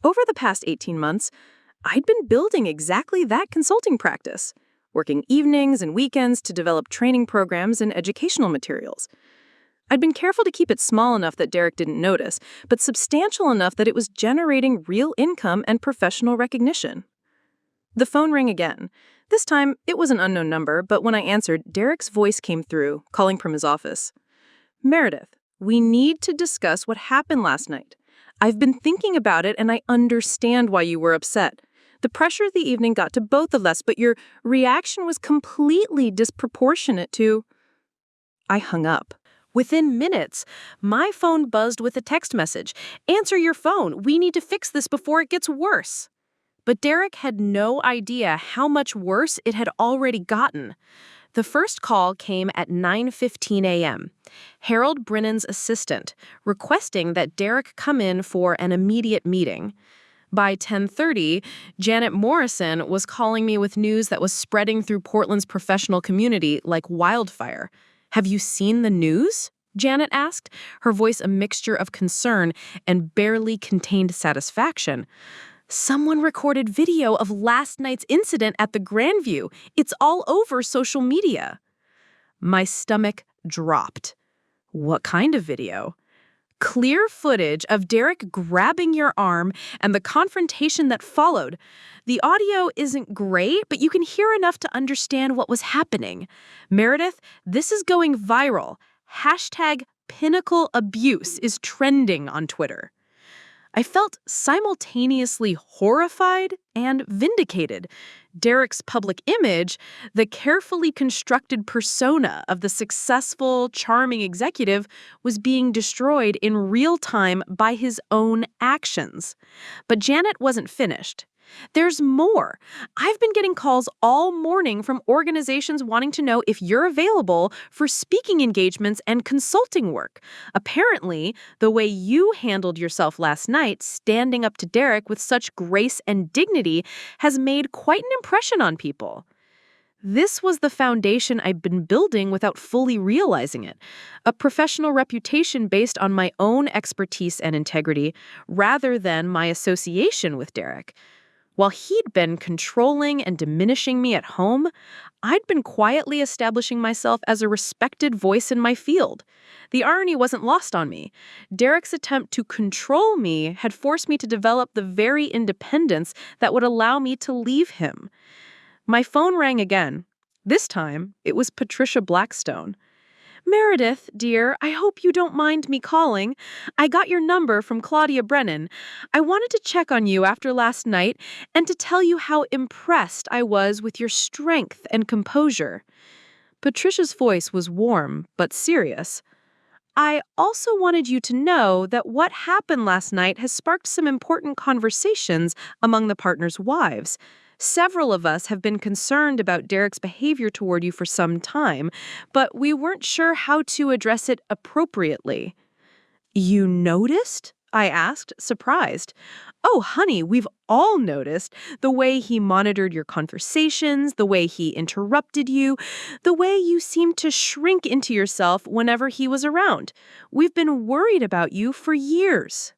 Over the past 18 months, I'd been building exactly that consulting practice, working evenings and weekends to develop training programs and educational materials. I'd been careful to keep it small enough that Derek didn't notice, but substantial enough that it was generating real income and professional recognition. The phone rang again. This time, it was an unknown number, but when I answered, Derek's voice came through, calling from his office. "Meredith, we need to discuss what happened last night. I've been thinking about it, and I understand why you were upset. The pressure of the evening got to both of us, but your reaction was completely disproportionate to... I hung up. Within minutes, my phone buzzed with a text message. "Answer your phone. We need to fix this before it gets worse." But Derek had no idea how much worse it had already gotten. The first call came at 9:15 a.m. Harold Brennan's assistant, requesting that Derek come in for an immediate meeting. By 10:30, Janet Morrison was calling me with news that was spreading through Portland's professional community like wildfire. "Have you seen the news?" Janet asked, her voice a mixture of concern and barely contained satisfaction. "Someone recorded video of last night's incident at the Grandview. It's all over social media." My stomach dropped. What kind of video? Clear footage of Derek grabbing your arm and the confrontation that followed. The audio isn't great, but you can hear enough to understand what was happening. "Meredith, this is going viral. #PinnacleAbuse is trending on Twitter." I felt simultaneously horrified and vindicated. Derek's public image, the carefully constructed persona of the successful, charming executive, was being destroyed in real time by his own actions. But Janet wasn't finished. "There's more. I've been getting calls all morning from organizations wanting to know if you're available for speaking engagements and consulting work. Apparently, the way you handled yourself last night, standing up to Derek with such grace and dignity, has made quite an impression on people." This was the foundation I'd been building without fully realizing it. A professional reputation based on my own expertise and integrity, rather than my association with Derek. While he'd been controlling and diminishing me at home, I'd been quietly establishing myself as a respected voice in my field. The irony wasn't lost on me. Derek's attempt to control me had forced me to develop the very independence that would allow me to leave him. My phone rang again. This time, it was Patricia Blackstone. "Meredith, dear, I hope you don't mind me calling. I got your number from Claudia Brennan. I wanted to check on you after last night and to tell you how impressed I was with your strength and composure." Patricia's voice was warm but serious. "I also wanted you to know that what happened last night has sparked some important conversations among the partners' wives. Several of us have been concerned about Derek's behavior toward you for some time, but we weren't sure how to address it appropriately." "You noticed?" I asked, surprised. "Oh, honey, we've all noticed. The way he monitored your conversations, the way he interrupted you, the way you seemed to shrink into yourself whenever he was around. We've been worried about you for years."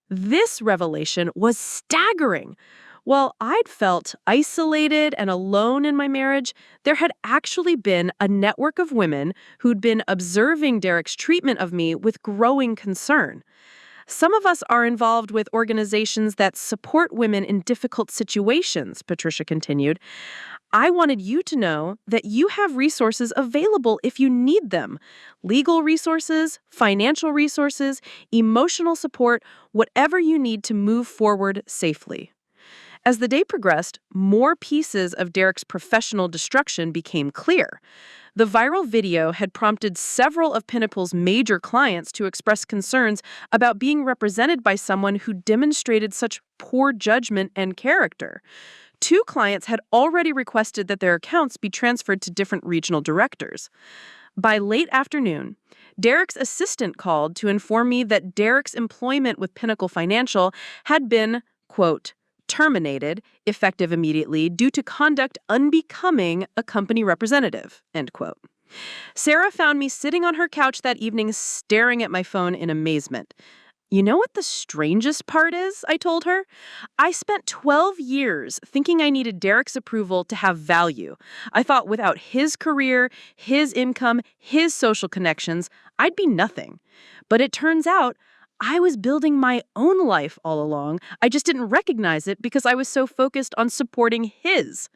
This revelation was staggering. While I'd felt isolated and alone in my marriage, there had actually been a network of women who'd been observing Derek's treatment of me with growing concern. "Some of us are involved with organizations that support women in difficult situations," Patricia continued. "I wanted you to know that you have resources available if you need them. Legal resources, financial resources, emotional support, whatever you need to move forward safely." As the day progressed, more pieces of Derek's professional destruction became clear. The viral video had prompted several of Pinnacle's major clients to express concerns about being represented by someone who demonstrated such poor judgment and character. 2 clients had already requested that their accounts be transferred to different regional directors. By late afternoon, Derek's assistant called to inform me that Derek's employment with Pinnacle Financial had been, quote, "terminated, effective immediately, due to conduct unbecoming a company representative," end quote. Sarah found me sitting on her couch that evening staring at my phone in amazement. "You know what the strangest part is?" I told her. "I spent 12 years thinking I needed Derek's approval to have value. I thought without his career, his income, his social connections, I'd be nothing. But it turns out I was building my own life all along. I just didn't recognize it because I was so focused on supporting his."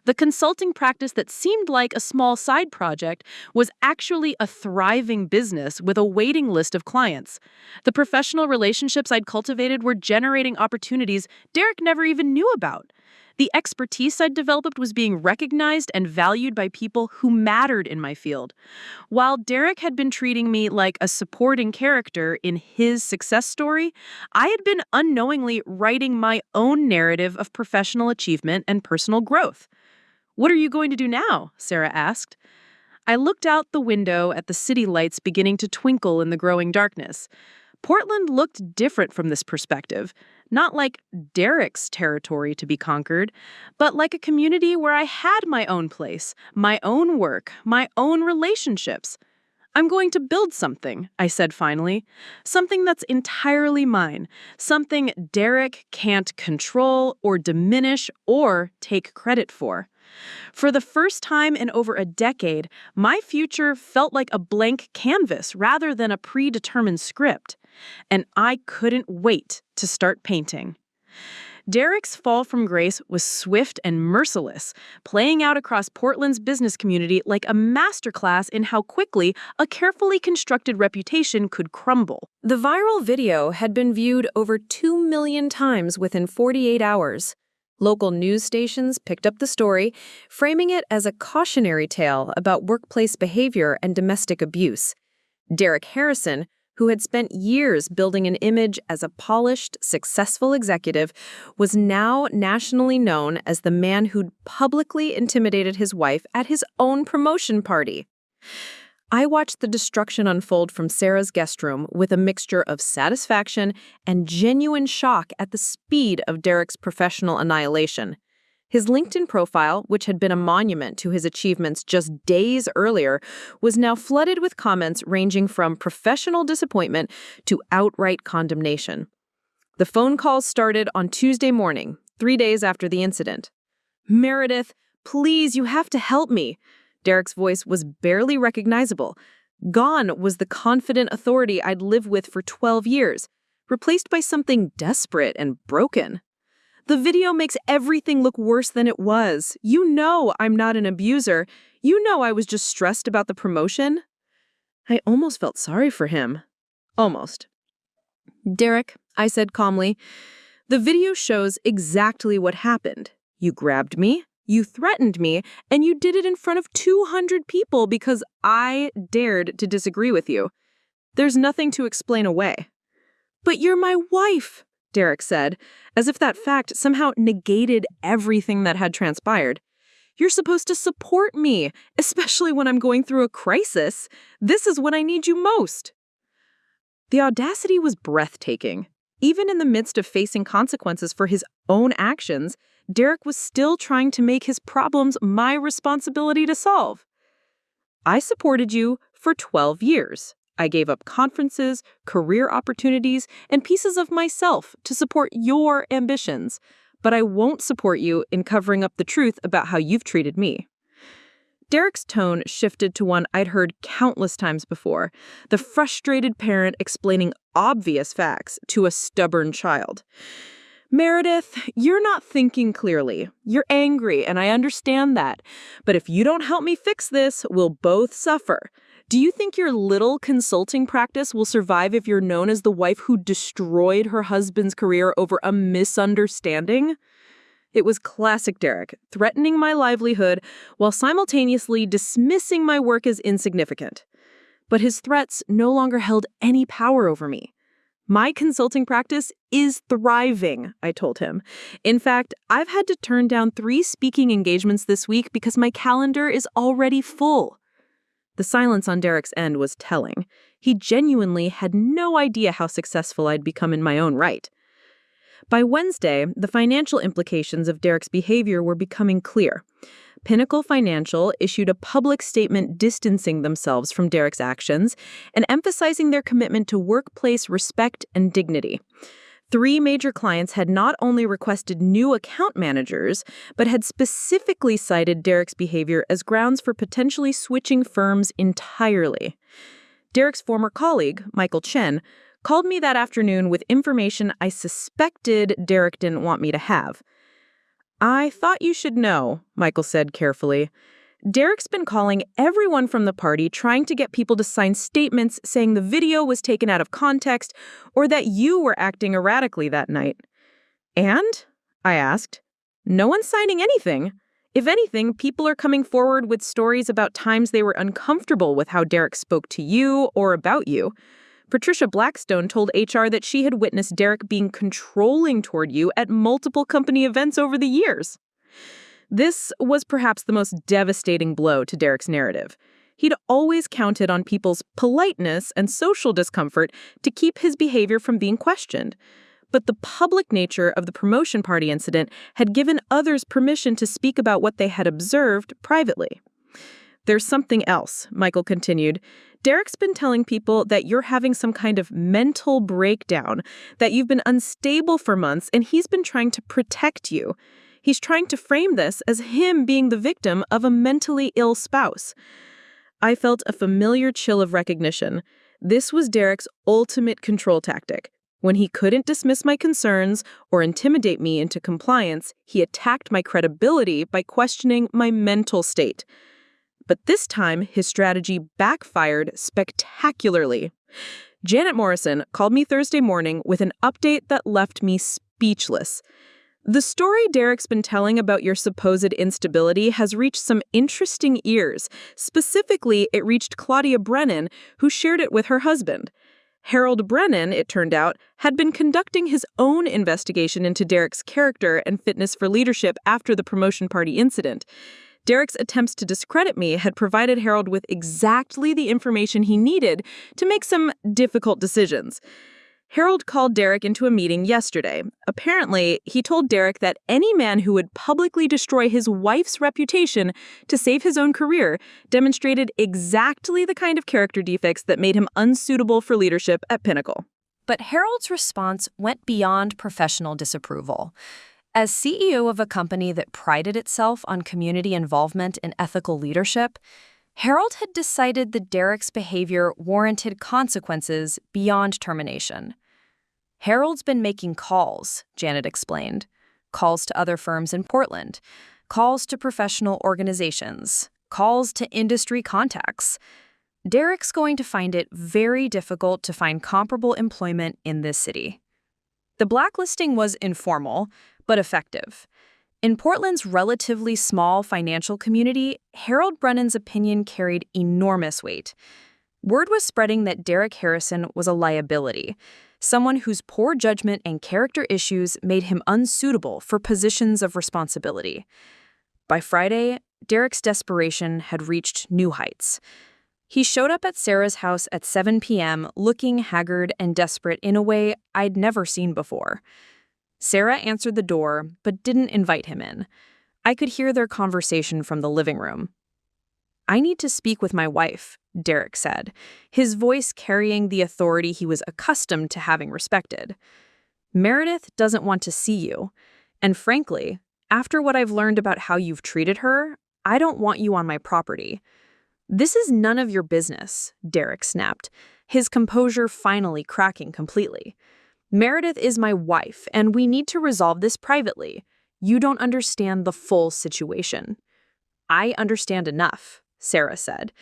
The consulting practice that seemed like a small side project was actually a thriving business with a waiting list of clients. The professional relationships I'd cultivated were generating opportunities Derek never even knew about. The expertise I'd developed was being recognized and valued by people who mattered in my field. While Derek had been treating me like a supporting character in his success story, I had been unknowingly writing my own narrative of professional achievement and personal growth. "What are you going to do now?" Sarah asked. I looked out the window at the city lights beginning to twinkle in the growing darkness. Portland looked different from this perspective, not like Derek's territory to be conquered, but like a community where I had my own place, my own work, my own relationships. "I'm going to build something," I said finally. "Something that's entirely mine. Something Derek can't control or diminish or take credit for." For the first time in over a decade, my future felt like a blank canvas rather than a predetermined script. And I couldn't wait to start painting. Derek's fall from grace was swift and merciless, playing out across Portland's business community like a masterclass in how quickly a carefully constructed reputation could crumble. The viral video had been viewed over 2 million times within 48 hours. Local news stations picked up the story, framing it as a cautionary tale about workplace behavior and domestic abuse. Derek Harrison, who had spent years building an image as a polished, successful executive, was now nationally known as the man who'd publicly intimidated his wife at his own promotion party. I watched the destruction unfold from Sarah's guest room with a mixture of satisfaction and genuine shock at the speed of Derek's professional annihilation. His LinkedIn profile, which had been a monument to his achievements just days earlier, was now flooded with comments ranging from professional disappointment to outright condemnation. The phone calls started on Tuesday morning, 3 days after the incident. "Meredith, please, you have to help me." Derek's voice was barely recognizable. Gone was the confident authority I'd lived with for 12 years, replaced by something desperate and broken. "The video makes everything look worse than it was. You know I'm not an abuser. You know I was just stressed about the promotion." I almost felt sorry for him. Almost. "Derek," I said calmly, "the video shows exactly what happened. You grabbed me, you threatened me, and you did it in front of 200 people because I dared to disagree with you. There's nothing to explain away." "But you're my wife," Derek said, as if that fact somehow negated everything that had transpired. "You're supposed to support me, especially when I'm going through a crisis. This is when I need you most." The audacity was breathtaking. Even in the midst of facing consequences for his own actions, Derek was still trying to make his problems my responsibility to solve. "I supported you for 12 years. I gave up conferences, career opportunities, and pieces of myself to support your ambitions, but I won't support you in covering up the truth about how you've treated me." Derek's tone shifted to one I'd heard countless times before, the frustrated parent explaining obvious facts to a stubborn child. "Meredith, you're not thinking clearly. You're angry, and I understand that. But if you don't help me fix this, we'll both suffer. Do you think your little consulting practice will survive if you're known as the wife who destroyed her husband's career over a misunderstanding?" It was classic Derek, threatening my livelihood while simultaneously dismissing my work as insignificant. But his threats no longer held any power over me. "My consulting practice is thriving," I told him. "In fact, I've had to turn down 3 speaking engagements this week because my calendar is already full." The silence on Derek's end was telling. He genuinely had no idea how successful I'd become in my own right. By Wednesday, the financial implications of Derek's behavior were becoming clear. Pinnacle Financial issued a public statement distancing themselves from Derek's actions and emphasizing their commitment to workplace respect and dignity. 3 major clients had not only requested new account managers, but had specifically cited Derek's behavior as grounds for potentially switching firms entirely. Derek's former colleague, Michael Chen, called me that afternoon with information I suspected Derek didn't want me to have. I thought you should know, Michael said carefully. Derek's been calling everyone from the party trying to get people to sign statements saying the video was taken out of context or that you were acting erratically that night. And? I asked. No one's signing anything. If anything, people are coming forward with stories about times they were uncomfortable with how Derek spoke to you or about you. Patricia Blackstone told HR that she had witnessed Derek being controlling toward you at multiple company events over the years. This was perhaps the most devastating blow to Derek's narrative. He'd always counted on people's politeness and social discomfort to keep his behavior from being questioned. But the public nature of the promotion party incident had given others permission to speak about what they had observed privately. There's something else, Michael continued. Derek's been telling people that you're having some kind of mental breakdown, that you've been unstable for months, and he's been trying to protect you. He's trying to frame this as him being the victim of a mentally ill spouse. I felt a familiar chill of recognition. This was Derek's ultimate control tactic. When he couldn't dismiss my concerns or intimidate me into compliance, he attacked my credibility by questioning my mental state. But this time, his strategy backfired spectacularly. Janet Morrison called me Thursday morning with an update that left me speechless. The story Derek's been telling about your supposed instability has reached some interesting ears. Specifically, it reached Claudia Brennan, who shared it with her husband. Harold Brennan, it turned out, had been conducting his own investigation into Derek's character and fitness for leadership after the promotion party incident. Derek's attempts to discredit me had provided Harold with exactly the information he needed to make some difficult decisions. Harold called Derek into a meeting yesterday. Apparently, he told Derek that any man who would publicly destroy his wife's reputation to save his own career demonstrated exactly the kind of character defects that made him unsuitable for leadership at Pinnacle. But Harold's response went beyond professional disapproval. As CEO of a company that prided itself on community involvement and ethical leadership, Harold had decided that Derek's behavior warranted consequences beyond termination. Harold's been making calls, Janet explained. Calls to other firms in Portland, calls to professional organizations, calls to industry contacts. Derek's going to find it very difficult to find comparable employment in this city. The blacklisting was informal, but effective. In Portland's relatively small financial community, Harold Brennan's opinion carried enormous weight. Word was spreading that Derek Harrison was a liability, someone whose poor judgment and character issues made him unsuitable for positions of responsibility. By Friday, Derek's desperation had reached new heights. He showed up at Sarah's house at 7 p.m. looking haggard and desperate in a way I'd never seen before. Sarah answered the door, but didn't invite him in. I could hear their conversation from the living room. "I need to speak with my wife," Derek said, his voice carrying the authority he was accustomed to having respected. "Meredith doesn't want to see you. And frankly, after what I've learned about how you've treated her, I don't want you on my property." "This is none of your business," Derek snapped, his composure finally cracking completely. "Meredith is my wife, and we need to resolve this privately. You don't understand the full situation." "I understand enough," Sarah said.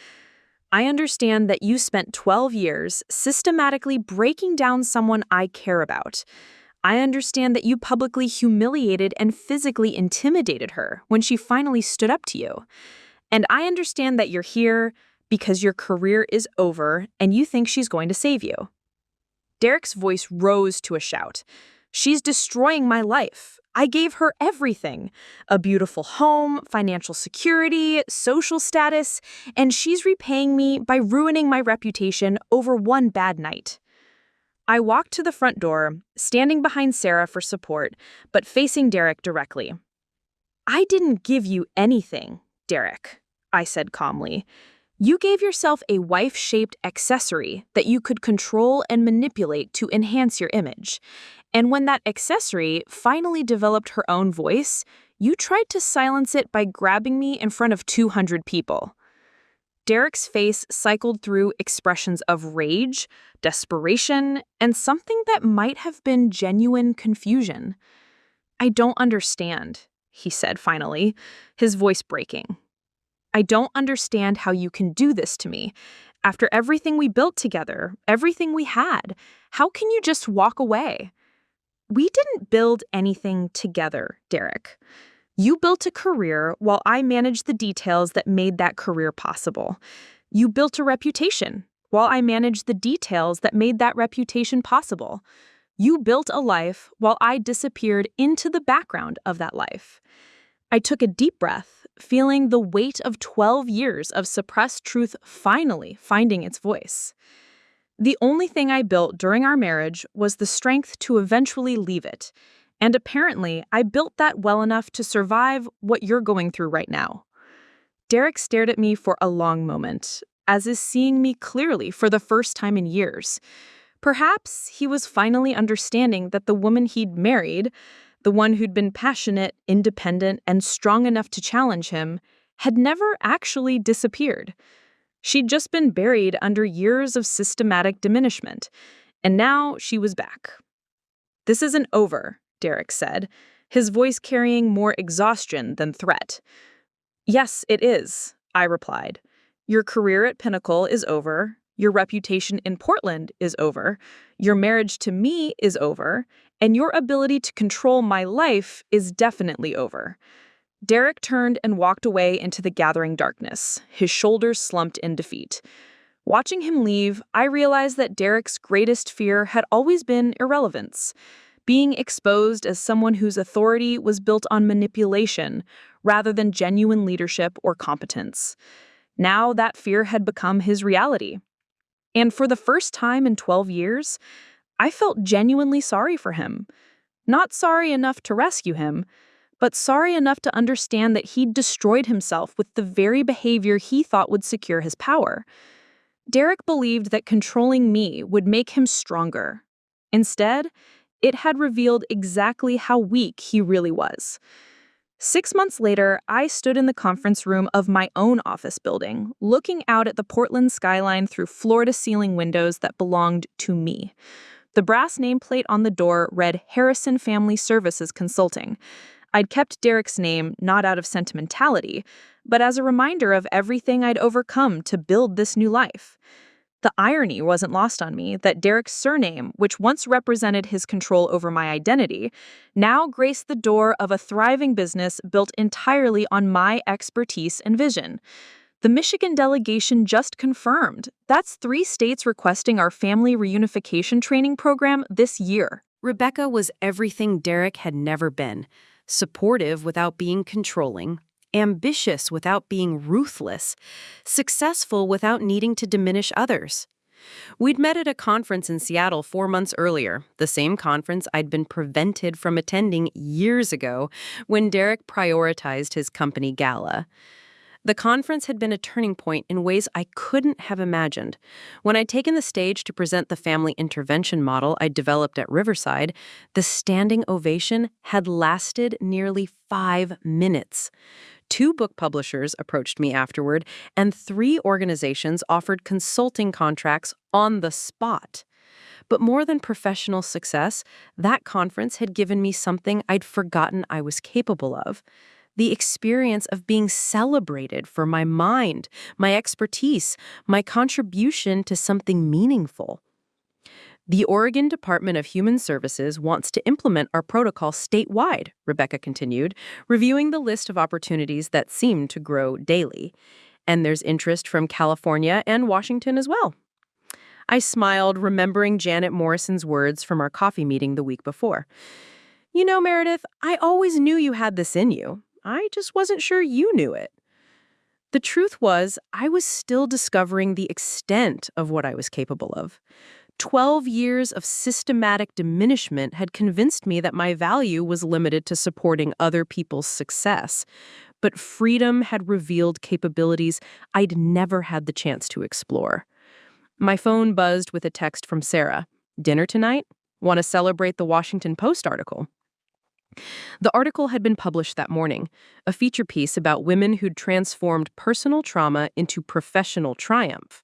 "I understand that you spent 12 years systematically breaking down someone I care about. I understand that you publicly humiliated and physically intimidated her when she finally stood up to you. And I understand that you're here because your career is over and you think she's going to save you." Derek's voice rose to a shout. "She's destroying my life. I gave her everything. A beautiful home, financial security, social status, and she's repaying me by ruining my reputation over one bad night." I walked to the front door, standing behind Sarah for support, but facing Derek directly. "I didn't give you anything, Derek," I said calmly. "You gave yourself a wife-shaped accessory that you could control and manipulate to enhance your image. And when that accessory finally developed her own voice, you tried to silence it by grabbing me in front of 200 people." Derek's face cycled through expressions of rage, desperation, and something that might have been genuine confusion. "I don't understand," he said finally, his voice breaking. "I don't understand how you can do this to me. After everything we built together, everything we had, how can you just walk away?" "We didn't build anything together, Derek. You built a career while I managed the details that made that career possible. You built a reputation while I managed the details that made that reputation possible. You built a life while I disappeared into the background of that life." I took a deep breath, feeling the weight of 12 years of suppressed truth finally finding its voice. "The only thing I built during our marriage was the strength to eventually leave it. And apparently, I built that well enough to survive what you're going through right now." Derek stared at me for a long moment, as is seeing me clearly for the first time in years. Perhaps he was finally understanding that the woman he'd married, the one who'd been passionate, independent, and strong enough to challenge him, had never actually disappeared. She'd just been buried under years of systematic diminishment, and now she was back. "This isn't over," Derek said, his voice carrying more exhaustion than threat. "Yes, it is," I replied. "Your career at Pinnacle is over. Your reputation in Portland is over. Your marriage to me is over. And your ability to control my life is definitely over." Derek turned and walked away into the gathering darkness, his shoulders slumped in defeat. Watching him leave, I realized that Derek's greatest fear had always been irrelevance, being exposed as someone whose authority was built on manipulation rather than genuine leadership or competence. Now that fear had become his reality. And for the first time in 12 years, I felt genuinely sorry for him. Not sorry enough to rescue him, but sorry enough to understand that he'd destroyed himself with the very behavior he thought would secure his power. Derek believed that controlling me would make him stronger. Instead, it had revealed exactly how weak he really was. 6 months later, I stood in the conference room of my own office building, looking out at the Portland skyline through floor-to-ceiling windows that belonged to me. The brass nameplate on the door read Harrison Family Services Consulting. I'd kept Derek's name not out of sentimentality, but as a reminder of everything I'd overcome to build this new life. The irony wasn't lost on me that Derek's surname, which once represented his control over my identity, now graced the door of a thriving business built entirely on my expertise and vision. The Michigan delegation just confirmed. That's 3 states requesting our family reunification training program this year. Rebecca was everything Derek had never been. Supportive without being controlling, ambitious without being ruthless, successful without needing to diminish others. We'd met at a conference in Seattle 4 months earlier, the same conference I'd been prevented from attending years ago when Derek prioritized his company gala. The conference had been a turning point in ways I couldn't have imagined. When I'd taken the stage to present the family intervention model I'd developed at Riverside, the standing ovation had lasted nearly 5 minutes. 2 book publishers approached me afterward, and 3 organizations offered consulting contracts on the spot. But more than professional success, that conference had given me something I'd forgotten I was capable of. The experience of being celebrated for my mind, my expertise, my contribution to something meaningful. The Oregon Department of Human Services wants to implement our protocol statewide, Rebecca continued, reviewing the list of opportunities that seem to grow daily. And there's interest from California and Washington as well. I smiled, remembering Janet Morrison's words from our coffee meeting the week before. "You know, Meredith, I always knew you had this in you. I just wasn't sure you knew it." The truth was, I was still discovering the extent of what I was capable of. 12 years of systematic diminishment had convinced me that my value was limited to supporting other people's success. But freedom had revealed capabilities I'd never had the chance to explore. My phone buzzed with a text from Sarah. "Dinner tonight? Want to celebrate the Washington Post article?" The article had been published that morning, a feature piece about women who'd transformed personal trauma into professional triumph.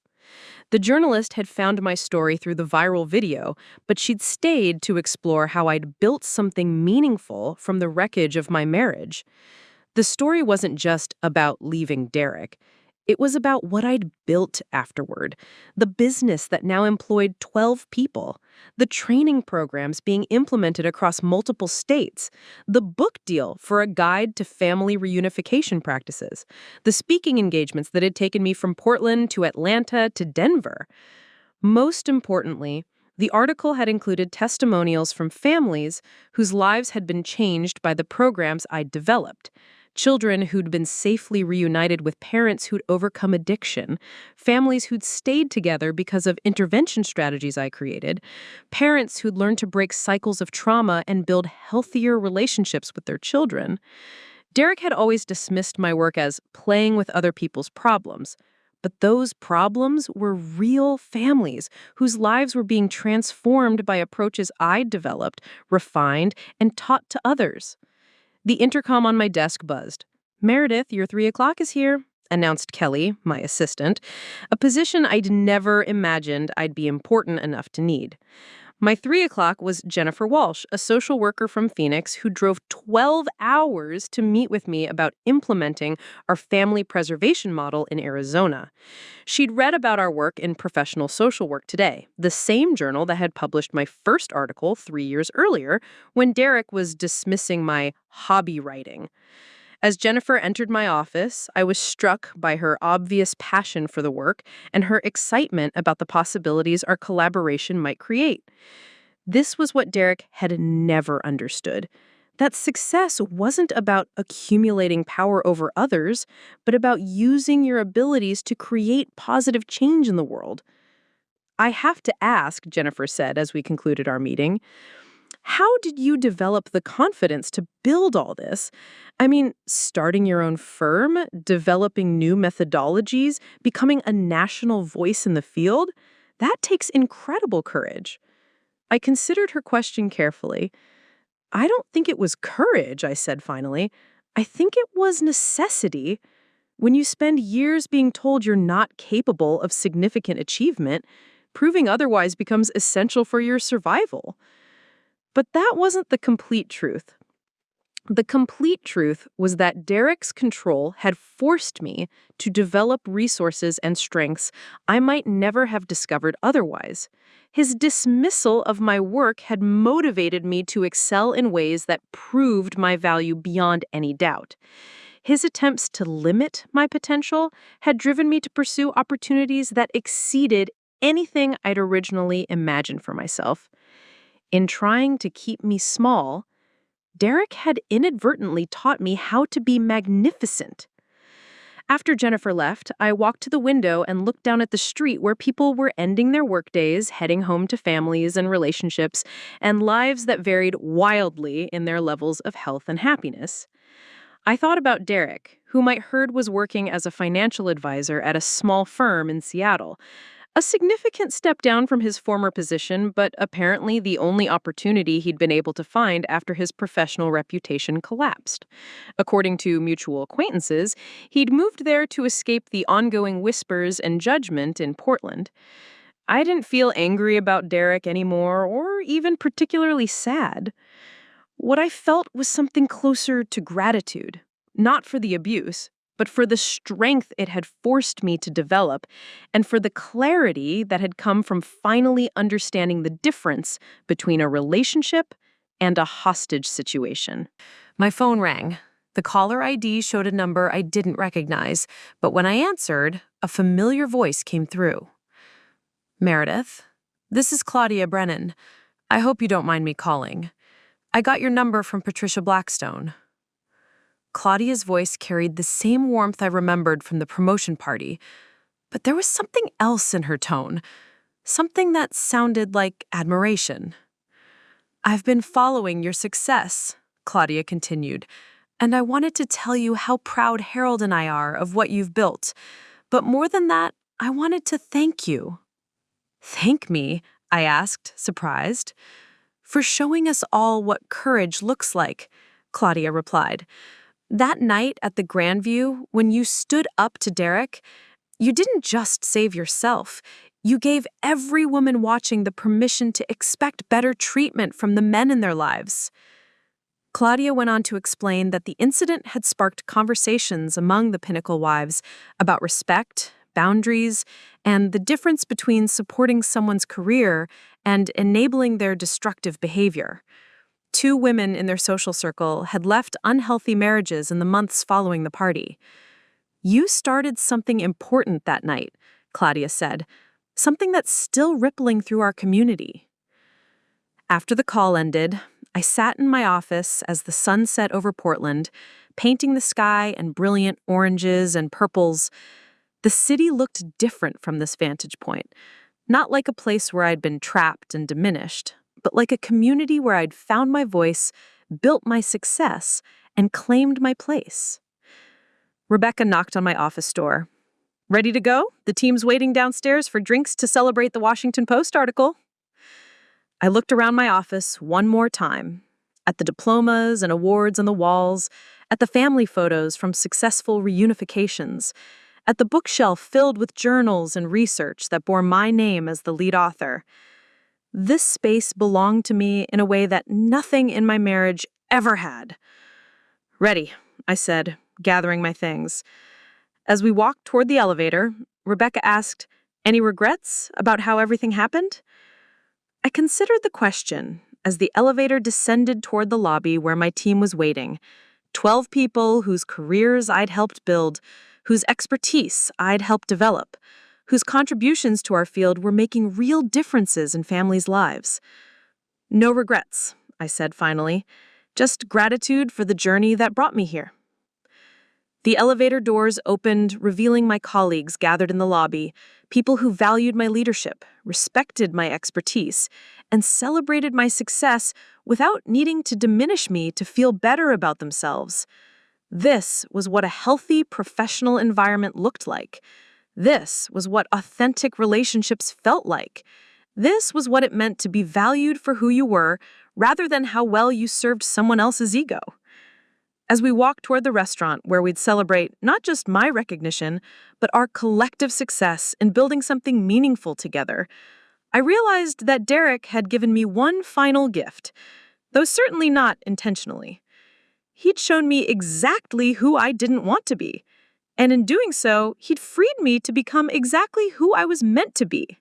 The journalist had found my story through the viral video, but she'd stayed to explore how I'd built something meaningful from the wreckage of my marriage. The story wasn't just about leaving Derek. It was about what I'd built afterward, the business that now employed 12 people, the training programs being implemented across multiple states, the book deal for a guide to family reunification practices, the speaking engagements that had taken me from Portland to Atlanta to Denver. Most importantly, the article had included testimonials from families whose lives had been changed by the programs I'd developed. Children who'd been safely reunited with parents who'd overcome addiction, families who'd stayed together because of intervention strategies I created, parents who'd learned to break cycles of trauma and build healthier relationships with their children. Derek had always dismissed my work as playing with other people's problems, but those problems were real families whose lives were being transformed by approaches I'd developed, refined, and taught to others. The intercom on my desk buzzed. "Meredith, your 3 o'clock is here," announced Kelly, my assistant, a position I'd never imagined I'd be important enough to need. My 3 o'clock was Jennifer Walsh, a social worker from Phoenix who drove 12 hours to meet with me about implementing our family preservation model in Arizona. She'd read about our work in Professional Social Work Today, the same journal that had published my first article 3 years earlier when Derek was dismissing my hobby writing. As Jennifer entered my office, I was struck by her obvious passion for the work and her excitement about the possibilities our collaboration might create. This was what Derek had never understood. That success wasn't about accumulating power over others, but about using your abilities to create positive change in the world. "I have to ask," Jennifer said as we concluded our meeting, "how did you develop the confidence to build all this? I mean, starting your own firm, developing new methodologies, becoming a national voice in the field? That takes incredible courage." I considered her question carefully. "I don't think it was courage," I said finally. "I think it was necessity. When you spend years being told you're not capable of significant achievement, proving otherwise becomes essential for your survival." But that wasn't the complete truth. The complete truth was that Derek's control had forced me to develop resources and strengths I might never have discovered otherwise. His dismissal of my work had motivated me to excel in ways that proved my value beyond any doubt. His attempts to limit my potential had driven me to pursue opportunities that exceeded anything I'd originally imagined for myself. In trying to keep me small, Derek had inadvertently taught me how to be magnificent. After Jennifer left, I walked to the window and looked down at the street where people were ending their workdays, heading home to families and relationships, and lives that varied wildly in their levels of health and happiness. I thought about Derek, whom I heard was working as a financial advisor at a small firm in Seattle. A significant step down from his former position, but apparently the only opportunity he'd been able to find after his professional reputation collapsed. According to mutual acquaintances, he'd moved there to escape the ongoing whispers and judgment in Portland. I didn't feel angry about Derek anymore, or even particularly sad. What I felt was something closer to gratitude, not for the abuse, but for the strength it had forced me to develop, and for the clarity that had come from finally understanding the difference between a relationship and a hostage situation. My phone rang. The caller ID showed a number I didn't recognize, but when I answered, a familiar voice came through. "Meredith, this is Claudia Brennan. I hope you don't mind me calling. I got your number from Patricia Blackstone." Claudia's voice carried the same warmth I remembered from the promotion party, but there was something else in her tone, something that sounded like admiration. "I've been following your success," Claudia continued, "and I wanted to tell you how proud Harold and I are of what you've built. But more than that, I wanted to thank you." "Thank me?" I asked, surprised. "For showing us all what courage looks like," Claudia replied. "That night at the Grandview, when you stood up to Derek, you didn't just save yourself. You gave every woman watching the permission to expect better treatment from the men in their lives. Claudia went on to explain that the incident had sparked conversations among the Pinnacle wives about respect, boundaries, and the difference between supporting someone's career and enabling their destructive behavior. 2 women in their social circle had left unhealthy marriages in the months following the party. "You started something important that night," Claudia said, "something that's still rippling through our community." After the call ended, I sat in my office as the sun set over Portland, painting the sky in brilliant oranges and purples. The city looked different from this vantage point, not like a place where I'd been trapped and diminished, but like a community where I'd found my voice, built my success, and claimed my place. Rebecca knocked on my office door. "Ready to go? The team's waiting downstairs for drinks to celebrate the Washington Post article." I looked around my office one more time, at the diplomas and awards on the walls, at the family photos from successful reunifications, at the bookshelf filled with journals and research that bore my name as the lead author. This space belonged to me in a way that nothing in my marriage ever had. "Ready," I said, gathering my things. As we walked toward the elevator, Rebecca asked, "Any regrets about how everything happened?" I considered the question as the elevator descended toward the lobby where my team was waiting. 12 people whose careers I'd helped build, whose expertise I'd helped develop, whose contributions to our field were making real differences in families' lives. "No regrets," I said finally, "just gratitude for the journey that brought me here." The elevator doors opened, revealing my colleagues gathered in the lobby, people who valued my leadership, respected my expertise, and celebrated my success without needing to diminish me to feel better about themselves. This was what a healthy professional environment looked like. This was what authentic relationships felt like. This was what it meant to be valued for who you were, rather than how well you served someone else's ego. As we walked toward the restaurant where we'd celebrate not just my recognition, but our collective success in building something meaningful together, I realized that Derek had given me one final gift, though certainly not intentionally. He'd shown me exactly who I didn't want to be, and in doing so, he'd freed me to become exactly who I was meant to be.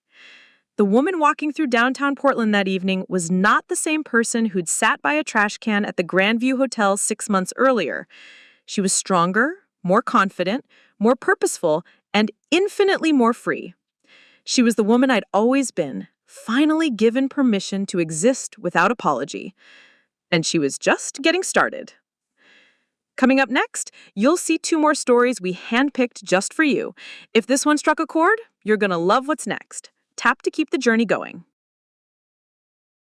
The woman walking through downtown Portland that evening was not the same person who'd sat by a trash can at the Grandview Hotel 6 months earlier. She was stronger, more confident, more purposeful, and infinitely more free. She was the woman I'd always been, finally given permission to exist without apology. And she was just getting started. Coming up next, you'll see 2 more stories we handpicked just for you. If this one struck a chord, you're gonna love what's next. Tap to keep the journey going.